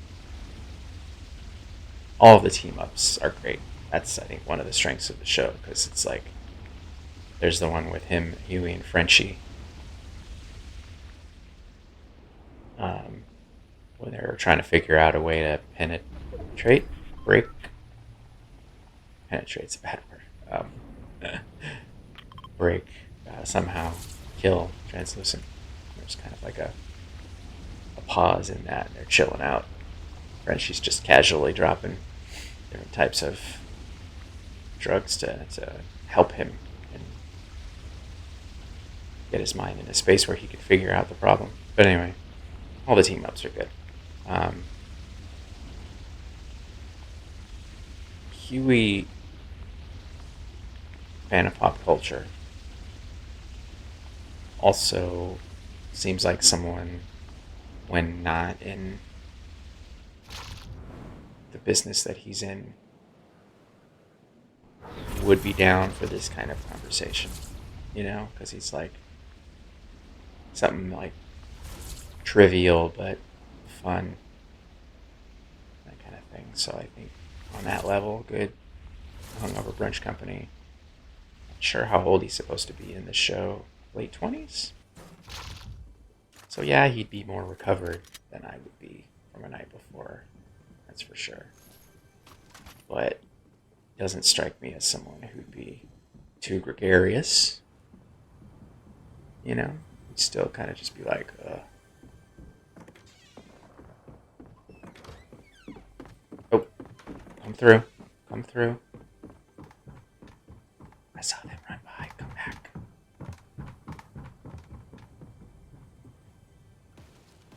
All of the team ups are great. That's, I think, one of the strengths of the show, because it's like there's the one with him, Huey, and Frenchie, when they were trying to figure out a way to penetrate's a bad word, break, somehow kill Translucent. There's kind of like a pause in that, and they're chilling out. Frenchie's just casually dropping different types of drugs to help him and get his mind in a space where he could figure out the problem. But anyway, all the team ups are good. Huey, fan of pop culture, also seems like someone, when not in the business that he's in, would be down for this kind of conversation, because he's like something like trivial but fun, that kind of thing. So I think on that level, good. Hungover Brunch Company. Not sure how old he's supposed to be in the show. Late 20s? So yeah, he'd be more recovered than I would be from a night before. That's for sure. But doesn't strike me as someone who'd be too gregarious. He'd still kind of just be like, oh, come through. I saw them run by, come back.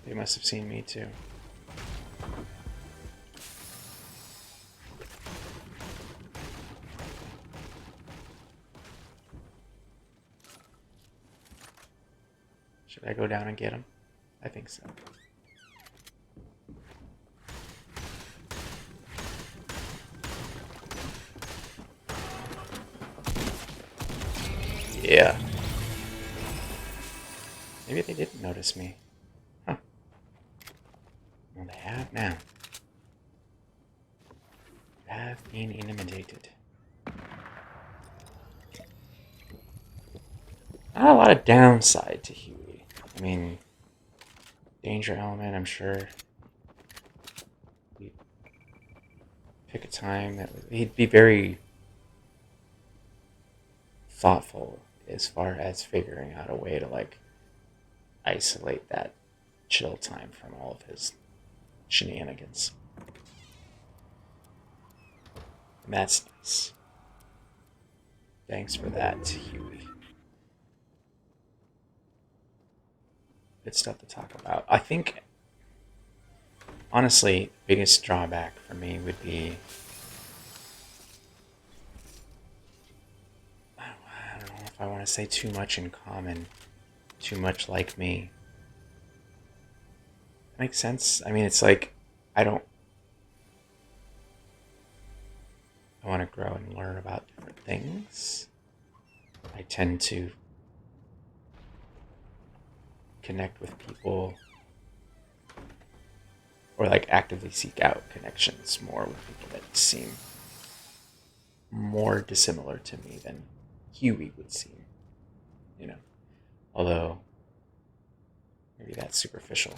They must have seen me too. Should I go down and get him? I think so. Yeah. Maybe they didn't notice me. Huh. Well, they have now. You have been intimidated. Not a lot of downside to Huey. I mean, danger element, I'm sure we'd pick a time that he'd be very thoughtful as far as figuring out a way to like isolate that chill time from all of his shenanigans. And that's nice. Thanks for that, Huey. Good stuff to talk about. I think, honestly, the biggest drawback for me would be I don't know if I want to say too much in common, too much like me. That makes sense? I mean, it's like, I don't. I want to grow and learn about different things. I tend to connect with people or like actively seek out connections more with people that seem more dissimilar to me than Huey would seem, you know. Although maybe that's superficial.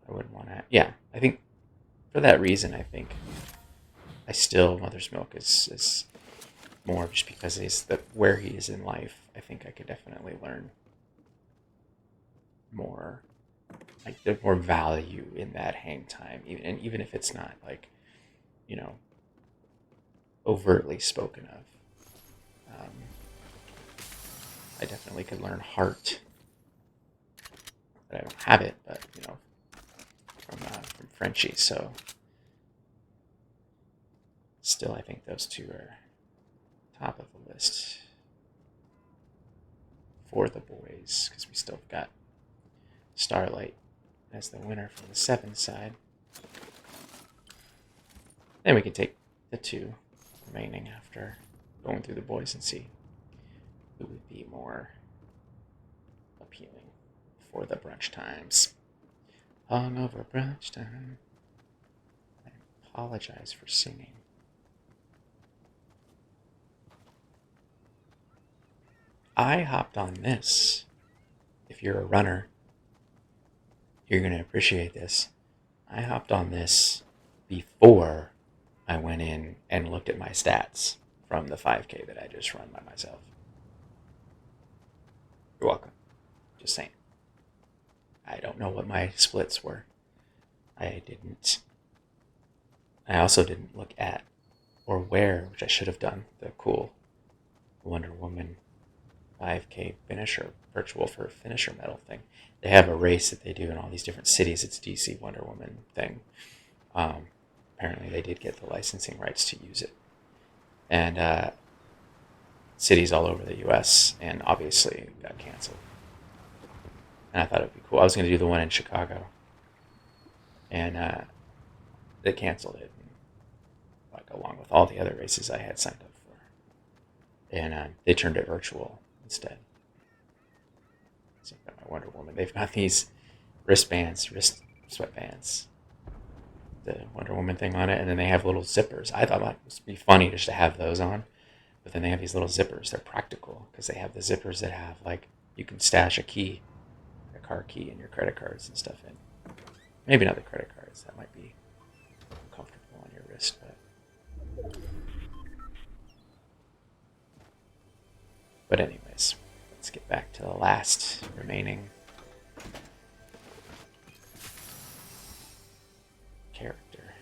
I wouldn't want to. Yeah, I think for that reason, I think I still Mother's Milk is more just because he's where he is in life. I think I could definitely learn more, like the more value in that hang time, even if it's not like, you know, overtly spoken of. I definitely could learn heart. But I don't have it, but you know, from Frenchie. So still, I think those two are top of the list for the boys because we still got Starlight as the winner from the 7 side. Then we can take the 2 remaining after going through the boys and see who would be more appealing for the brunch times. Hungover brunch time. I apologize for singing. I hopped on this. If you're a runner, you're going to appreciate this. I hopped on this before I went in and looked at my stats from the 5K that I just run by myself. You're welcome. Just saying. I don't know what my splits were. I also didn't look at or wear, which I should have done, the cool Wonder Woman 5K finisher, virtual for finisher medal thing. They have a race that they do in all these different cities. It's DC Wonder Woman thing. Apparently they did get the licensing rights to use it. And cities all over the U.S. and obviously it got canceled. And I thought it'd be cool. I was going to do the one in Chicago. And they canceled it, like along with all the other races I had signed up for. And they turned it virtual instead. So I've got my Wonder Woman. They've got these wrist sweatbands, the Wonder Woman thing on it, and then they have little zippers. I thought it would be funny just to have those on, but then they have these little zippers. They're practical because they have the zippers that have like you can stash a key, a car key, and your credit cards and stuff in. Maybe not the credit cards. That might be comfortable on your wrist, but anyways, let's get back to the last remaining character.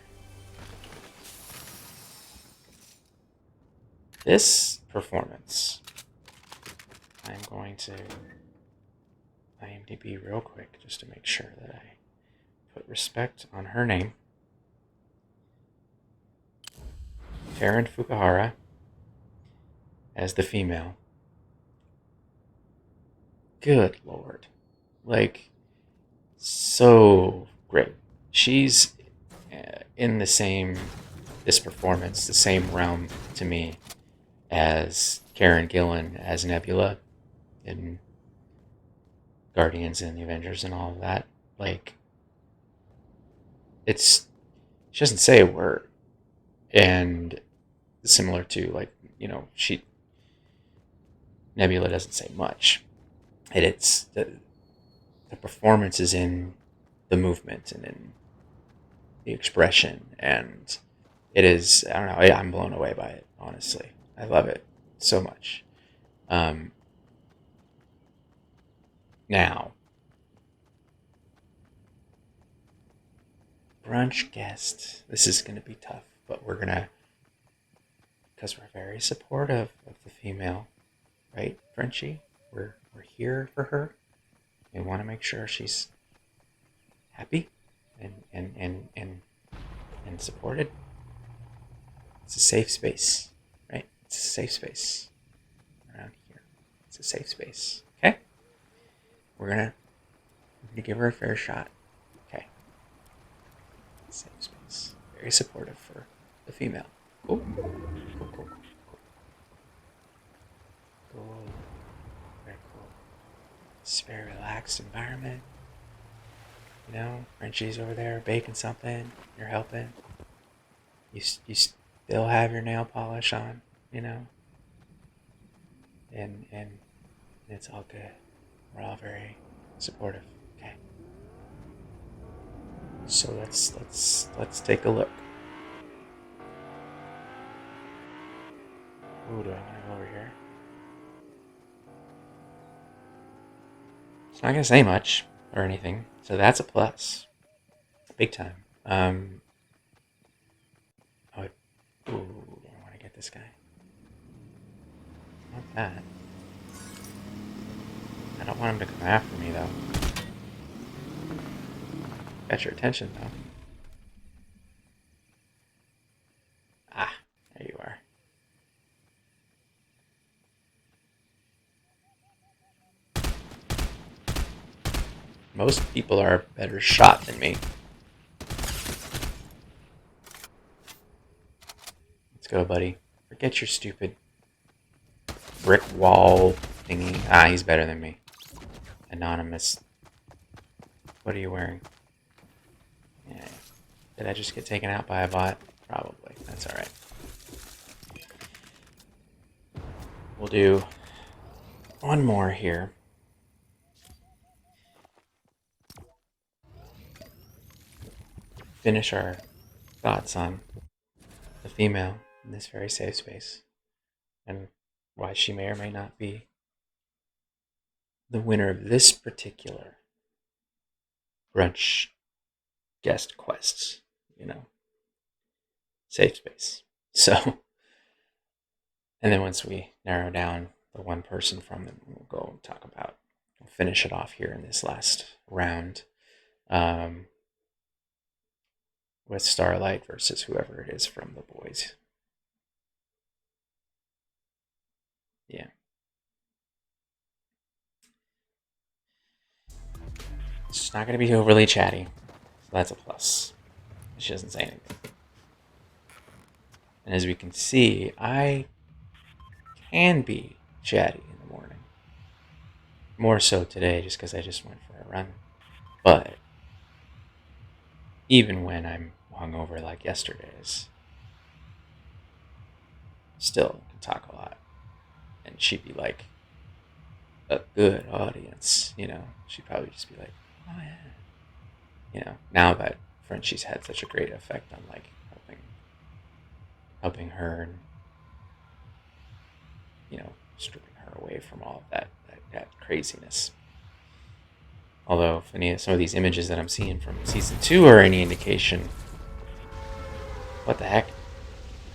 This performance, I'm going to IMDb real quick just to make sure that I put respect on her name. Karen Fukuhara as the female. Good Lord. Like, so great. She's in this performance, the same realm to me as Karen Gillan as Nebula in Guardians and the Avengers and all of that. Like, she doesn't say a word. And similar to, like, you know, Nebula doesn't say much. It's the performance is in the movement and in the expression, and it is, I don't know, I'm blown away by it, honestly. I love it so much. Um, Now, brunch guest. This is going to be tough, but we're going to, because we're very supportive of the female, right, Frenchie? We're here for her. We want to make sure she's happy and supported. It's a safe space, right? It's a safe space around here. It's a safe space. Okay? We're gonna give her a fair shot. Okay. Safe space. Very supportive for the female. Cool. Cool. Cool. Very cool. It's a very relaxed environment. You know, Frenchie's over there baking something. You're helping. You still have your nail polish on, you know, and it's all good. We're all very supportive. Okay. So let's take a look. Ooh, do I want to go over here? It's not gonna say much or anything, so that's a plus, big time. Oh, ooh, I want to get this guy. Not that. I don't want him to come after me though. Got your attention though. Ah, there you are. Most people are a better shot than me. Let's go, buddy. Forget your stupid brick wall thingy. Ah, he's better than me. Anonymous. What are you wearing? Yeah. Did I just get taken out by a bot? Probably. That's alright. We'll do one more here. Finish our thoughts on the female in this very safe space and why she may or may not be the winner of this particular brunch guest quest, you know, safe space. So, and then once we narrow down the one person from it, we'll go and we'll finish it off here in this last round with Starlight versus whoever it is from the boys. Yeah. It's not going to be overly chatty, so that's a plus. She doesn't say anything. And as we can see, I can be chatty in the morning. More so today, just because I just went for a run. But even when I'm hungover like yesterday's, still can talk a lot. And she'd be like a good audience, you know. She'd probably just be like, oh yeah. You know, now that Frenchie's had such a great effect on like helping her and, you know, stripping her away from all of that craziness. Although if some of these images that I'm seeing from season 2 are any indication, what the heck?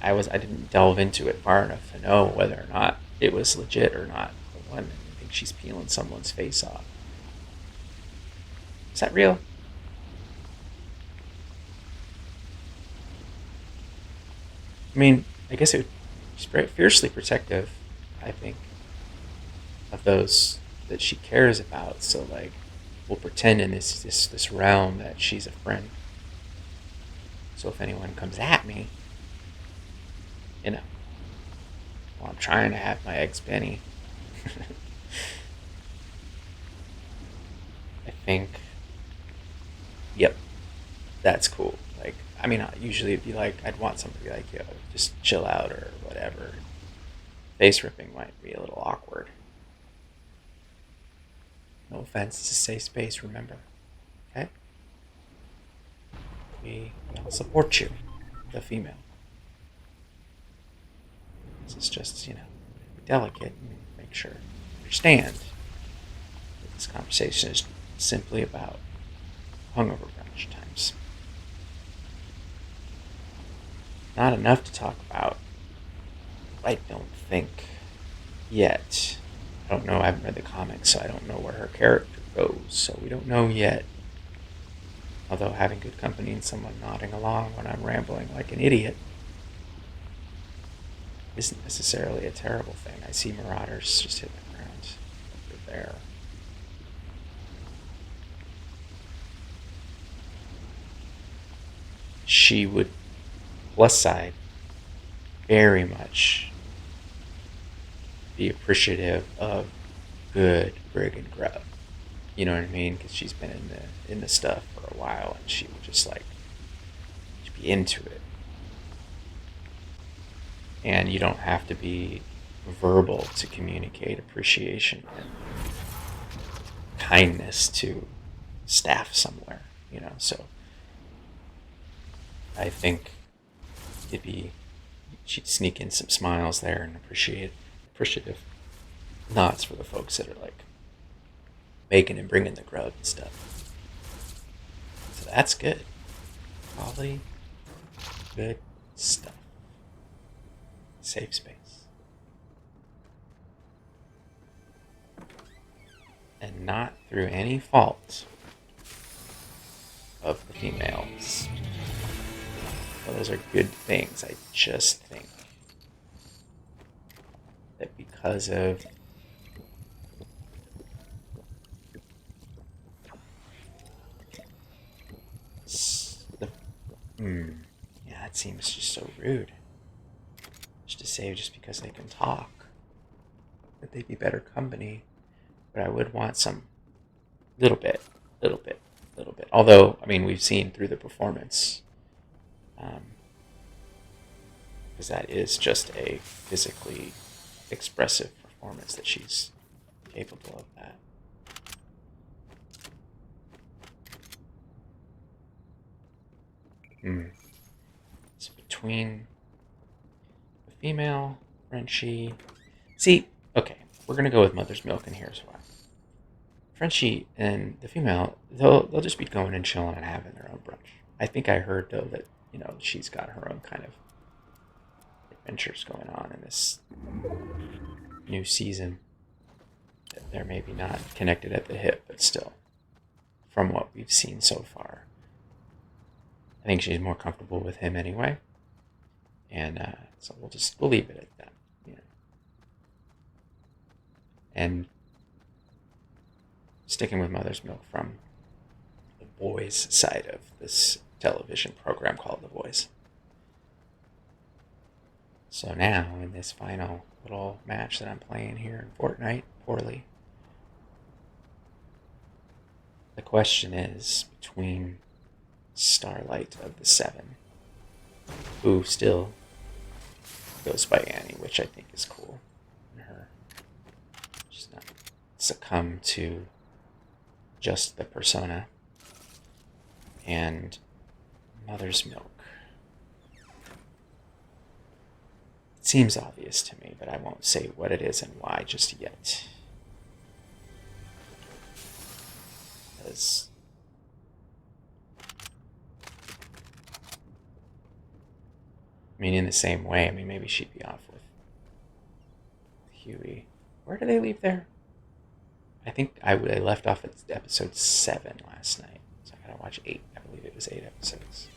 I didn't delve into it far enough to know whether or not it was legit or not. For one, I think she's peeling someone's face off. Is that real? I mean, I guess she's very fiercely protective, I think, of those that she cares about. So like, we'll pretend in this realm that she's a friend. So if anyone comes at me, you know, while I'm trying to have my eggs Benny, I think, yep, that's cool. Like, I mean, usually it'd be like, I'd want somebody to be like, yo, just chill out or whatever. Face ripping might be a little awkward. No offense, it's a safe space, remember. Okay? We all support you, the female. This is just, be delicate and make sure you understand that this conversation is simply about hungover brunch times. Not enough to talk about, I don't think, yet. I don't know, I haven't read the comics, so I don't know where her character goes, so we don't know yet. Although having good company and someone nodding along when I'm rambling like an idiot isn't necessarily a terrible thing. I see marauders just hit the ground over there. She would, plus side, very much be appreciative of good brigand grub. You know what I mean? Because she's been in the stuff for a while, and she would just she'd be into it. And you don't have to be verbal to communicate appreciation and kindness to staff somewhere, So I think she'd sneak in some smiles there and appreciative nods for the folks that are making and bringing the grub and stuff. So that's good. Quality, good stuff. Safe space. And not through any fault of the females. Well, those are good things. I just think that because of yeah, it seems just so rude. Just to say just because they can talk, that they'd be better company. But I would want some little bit. Although, we've seen through the performance, because that is just a physically expressive performance that she's capable of that. So between the female, Frenchie... See, okay, we're going to go with Mother's Milk, and here's why. Frenchie and the female, they'll just be going and chilling and having their own brunch. I think I heard, though, that, she's got her own kind of adventures going on in this new season. They're maybe not connected at the hip, but still, from what we've seen so far, I think she's more comfortable with him anyway. And so we'll leave it at that. And sticking with Mother's Milk from the boys' side of this television program called The Boys. So now, in this final little match that I'm playing here in Fortnite, poorly, the question is between Starlight of the Seven, who still goes by Annie, which I think is cool. And her just not succumb to just the persona, and Mother's Milk. It seems obvious to me, but I won't say what it is and why just yet. Because in the same way, maybe she'd be off with Huey. Where do they leave there? I think I left off at episode 7 last night. So I gotta watch 8. I believe it was 8 episodes.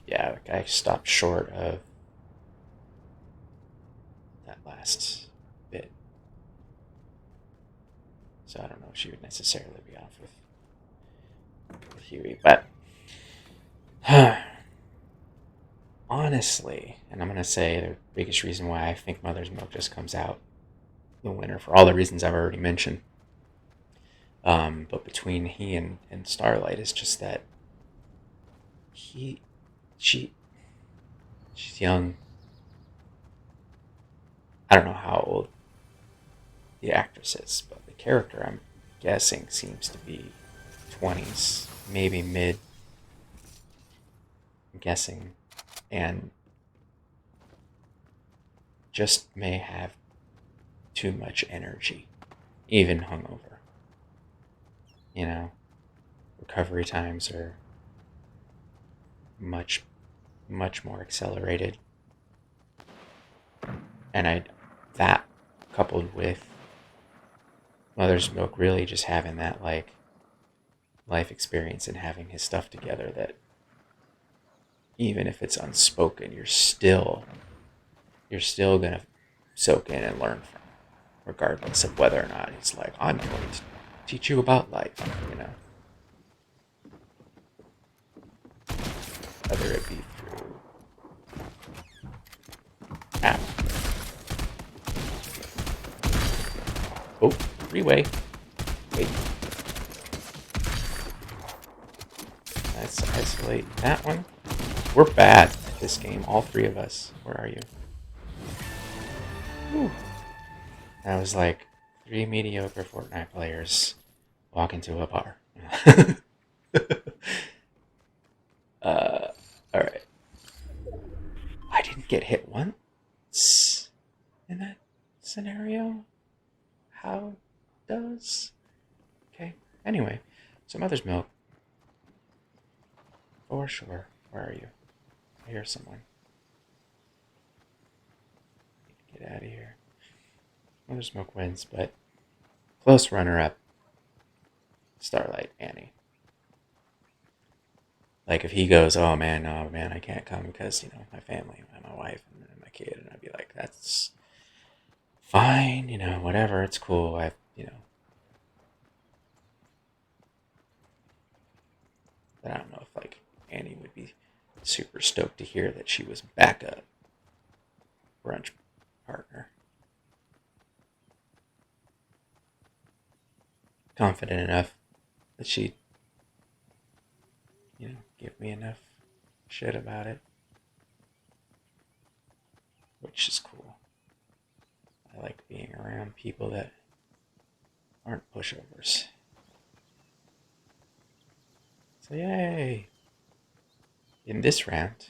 Yeah, I stopped short of that last bit. So I don't know if she would necessarily be off with Huey. But honestly, and I'm going to say the biggest reason why I think Mother's Milk just comes out the winner for all the reasons I've already mentioned. But between he and Starlight is just that she's young. I don't know how old the actresses, but the character I'm guessing seems to be 20s, maybe mid. I'm guessing, and just may have too much energy, even hungover. You know, recovery times are much, much more accelerated, and that coupled with Mother's Milk really just having that like life experience and having his stuff together that even if it's unspoken, you're still gonna soak in and learn from, regardless of whether or not he's like, I'm going to teach you about life, you know. Whether it be through app. Oh, freeway. Wait. Let's isolate that one. We're bad at this game, all three of us. Where are you? Whew. That was like 3 mediocre Fortnite players walk into a bar. Alright. I didn't get hit once in that scenario. How does? Okay. Anyway, so Mother's Milk. For sure. Where are you? I hear someone. Get out of here. Mother's Milk wins, but close runner-up, Starlight Annie. Like if he goes, oh man, I can't come because my family, my wife, and my kid, and I'd be like, that's fine, whatever, it's cool. But I don't know if like Annie would be super stoked to hear that she was backup brunch partner. Confident enough that she'd, give me enough shit about it, which is cool. I like being around people that aren't pushovers. So yay! In this round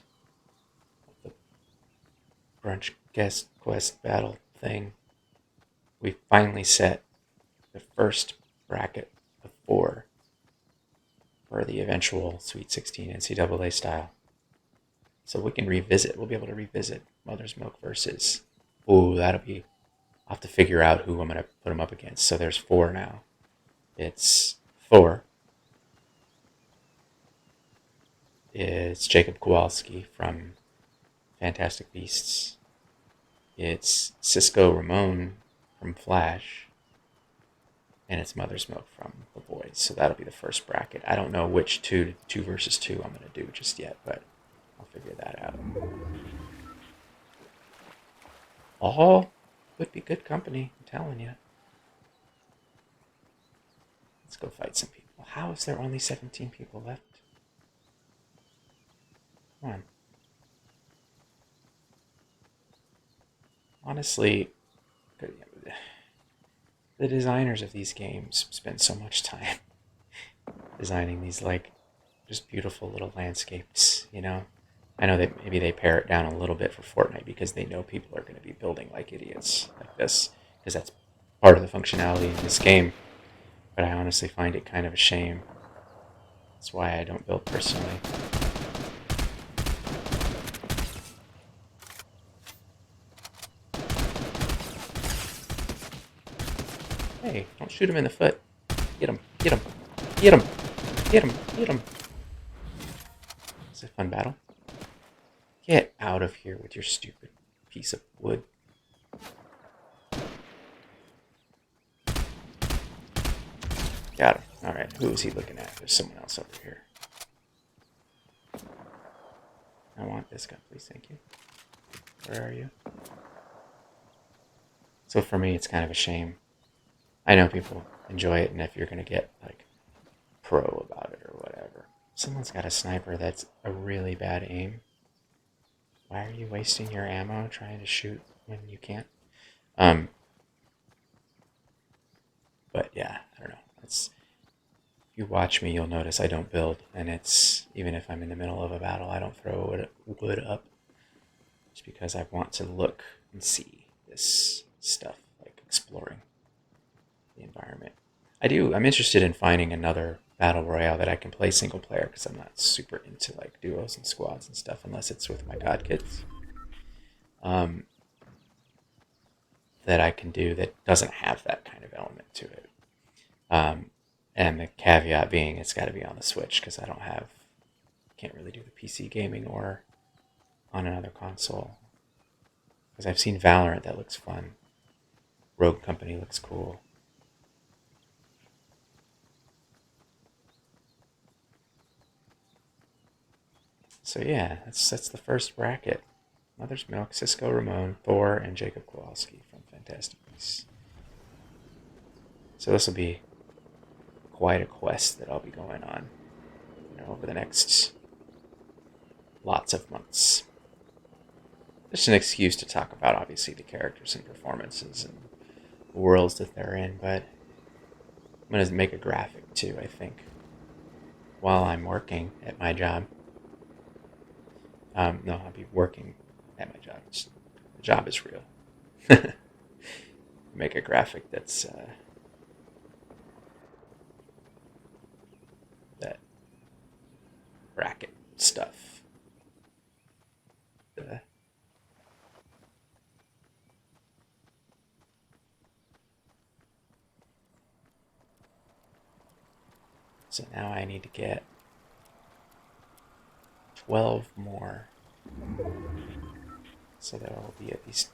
of the brunch guest quest battle thing, we finally set the first bracket of 4 for the eventual Sweet 16 NCAA style. So we can revisit. We'll be able to revisit Mother's Milk versus. Ooh, that'll be. I'll have to figure out who I'm going to put them up against. So there's 4 now. It's Thor. It's Jacob Kowalski from Fantastic Beasts. It's Cisco Ramon from Flash. And it's Mother's Milk from The Boys. So that'll be the first bracket. I don't know which 2 versus 2 I'm going to do just yet, but I'll figure that out. All would be good company, I'm telling you. Let's go fight some people. How is there only 17 people left? Come on. Honestly, the designers of these games spend so much time designing these like just beautiful little landscapes, I know that maybe they pare it down a little bit for Fortnite because they know people are going to be building like idiots like this, because that's part of the functionality in this game. But I honestly find it kind of a shame. That's why I don't build personally. Hey, don't shoot him in the foot. Get him, get him, get him, get him, get him. It's a fun battle. Get out of here with your stupid piece of wood. Got him. Alright, who is he looking at? There's someone else over here. I want this guy, please, thank you. Where are you? So for me, it's kind of a shame. I know people enjoy it, and if you're going to get, like, pro about it or whatever. Someone's got a sniper that's a really bad aim. Why are you wasting your ammo trying to shoot when you can't? But yeah, I don't know. If you watch me, you'll notice I don't build, and it's even if I'm in the middle of a battle, I don't throw wood up, just because I want to look and see this stuff, like exploring the environment. I'm interested in finding another battle royale that I can play single player, because I'm not super into like duos and squads and stuff unless it's with my god kids. That I can do that doesn't have that kind of element to it. And the caveat being it's got to be on the Switch, because can't really do the PC gaming or on another console. Because I've seen Valorant that looks fun. Rogue Company looks cool. So yeah, that's the first bracket. Mother's Milk, Cisco Ramon, Thor, and Jacob Kowalski from Fantastic Beasts. So this will be quite a quest that I'll be going on, over the next lots of months. Just an excuse to talk about, obviously, the characters and performances and worlds that they're in, but I'm going to make a graphic too, I think, while I'm working at my job. No, I'll be working at my job. The job is real. Make a graphic that's that bracket stuff. So now I need to get 12 more. So there will be at least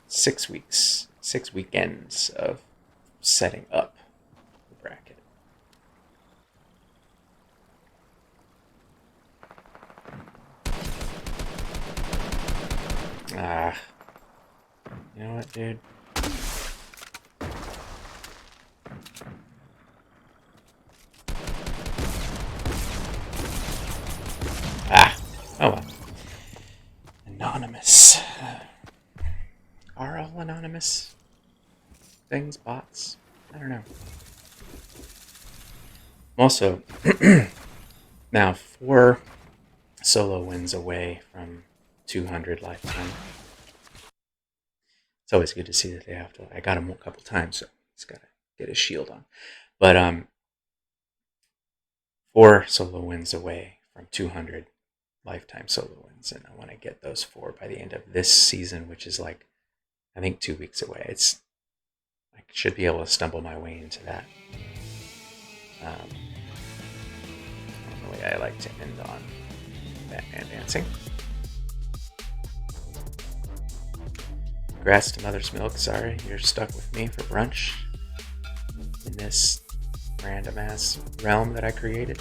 6 weeks, 6 weekends of setting up the bracket. You know what, dude? Oh well. Anonymous. Are all anonymous things bots? I don't know. Also, now 4 solo wins away from 200 lifetime. It's always good to see that they have to. I got him a couple times, so he's got to get his shield on. But 4 solo wins away from 200 lifetime solo wins, and I want to get those 4 by the end of this season, which is like, I think 2 weeks away. I should be able to stumble my way into that. The way I like to end on Batman dancing. Congrats to Mother's Milk. Sorry, you're stuck with me for brunch in this random ass realm that I created.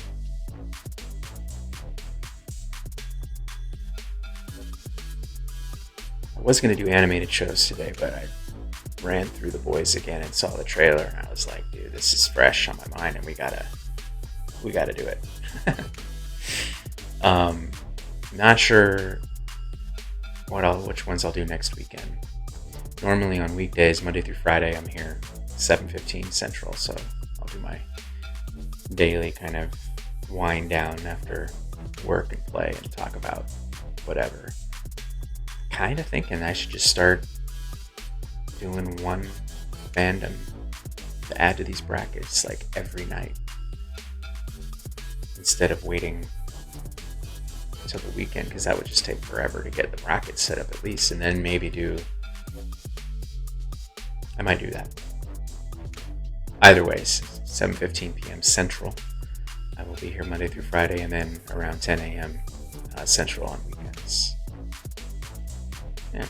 I was going to do animated shows today, but I ran through The Boys again and saw the trailer, and I was like, dude, this is fresh on my mind, and we gotta do it. Not sure which ones I'll do next weekend. Normally on weekdays, Monday through Friday, I'm here 7:15 Central, so I'll do my daily kind of wind down after work and play and talk about whatever. Kind of thinking I should just start doing one fandom to add to these brackets like every night, instead of waiting until the weekend, because that would just take forever to get the brackets set up at least, and then I might do that. Either way, 7:15 p.m. Central. I will be here Monday through Friday, and then around 10 a.m. Central on weekends. Yeah.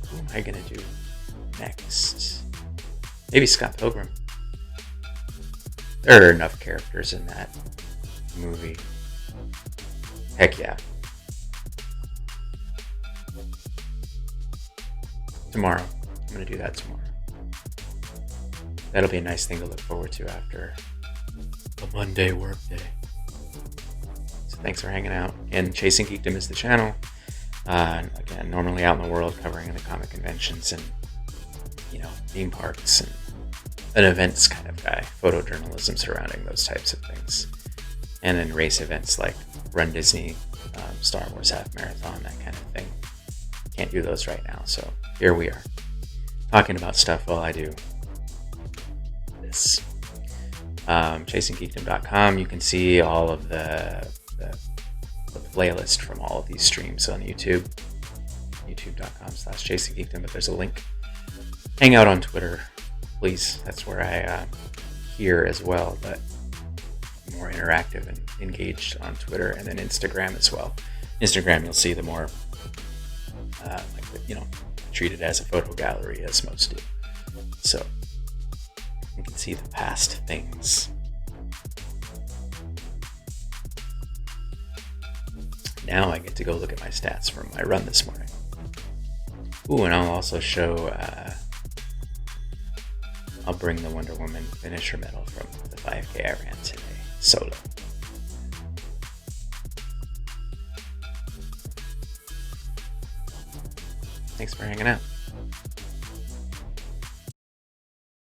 Who am I gonna do next? Maybe Scott Pilgrim. There are enough characters in that movie. Heck yeah. Tomorrow. I'm going to do that tomorrow. That'll be a nice thing to look forward to after a Monday work day. So thanks for hanging out. And Chasing Geekdom is the channel. Again, normally out in the world covering the comic conventions and, theme parks and an events kind of guy, photojournalism surrounding those types of things. And then race events like Run Disney, Star Wars Half Marathon, that kind of thing. Can't do those right now, so here we are, talking about stuff while I do this. ChasingGeekdom.com, you can see all of the playlist from all of these streams on YouTube. YouTube.com/ChasingGeekdom, but there's a link. Hang out on Twitter, please. That's where I hear as well, but more interactive and engaged on Twitter, and then Instagram as well. Instagram, you'll see the more treat it as a photo gallery, as most do. So you can see the past things. Now I get to go look at my stats from my run this morning. Ooh, and I'll also show, I'll bring the Wonder Woman finisher medal from the 5K I ran today, solo. Thanks for hanging out.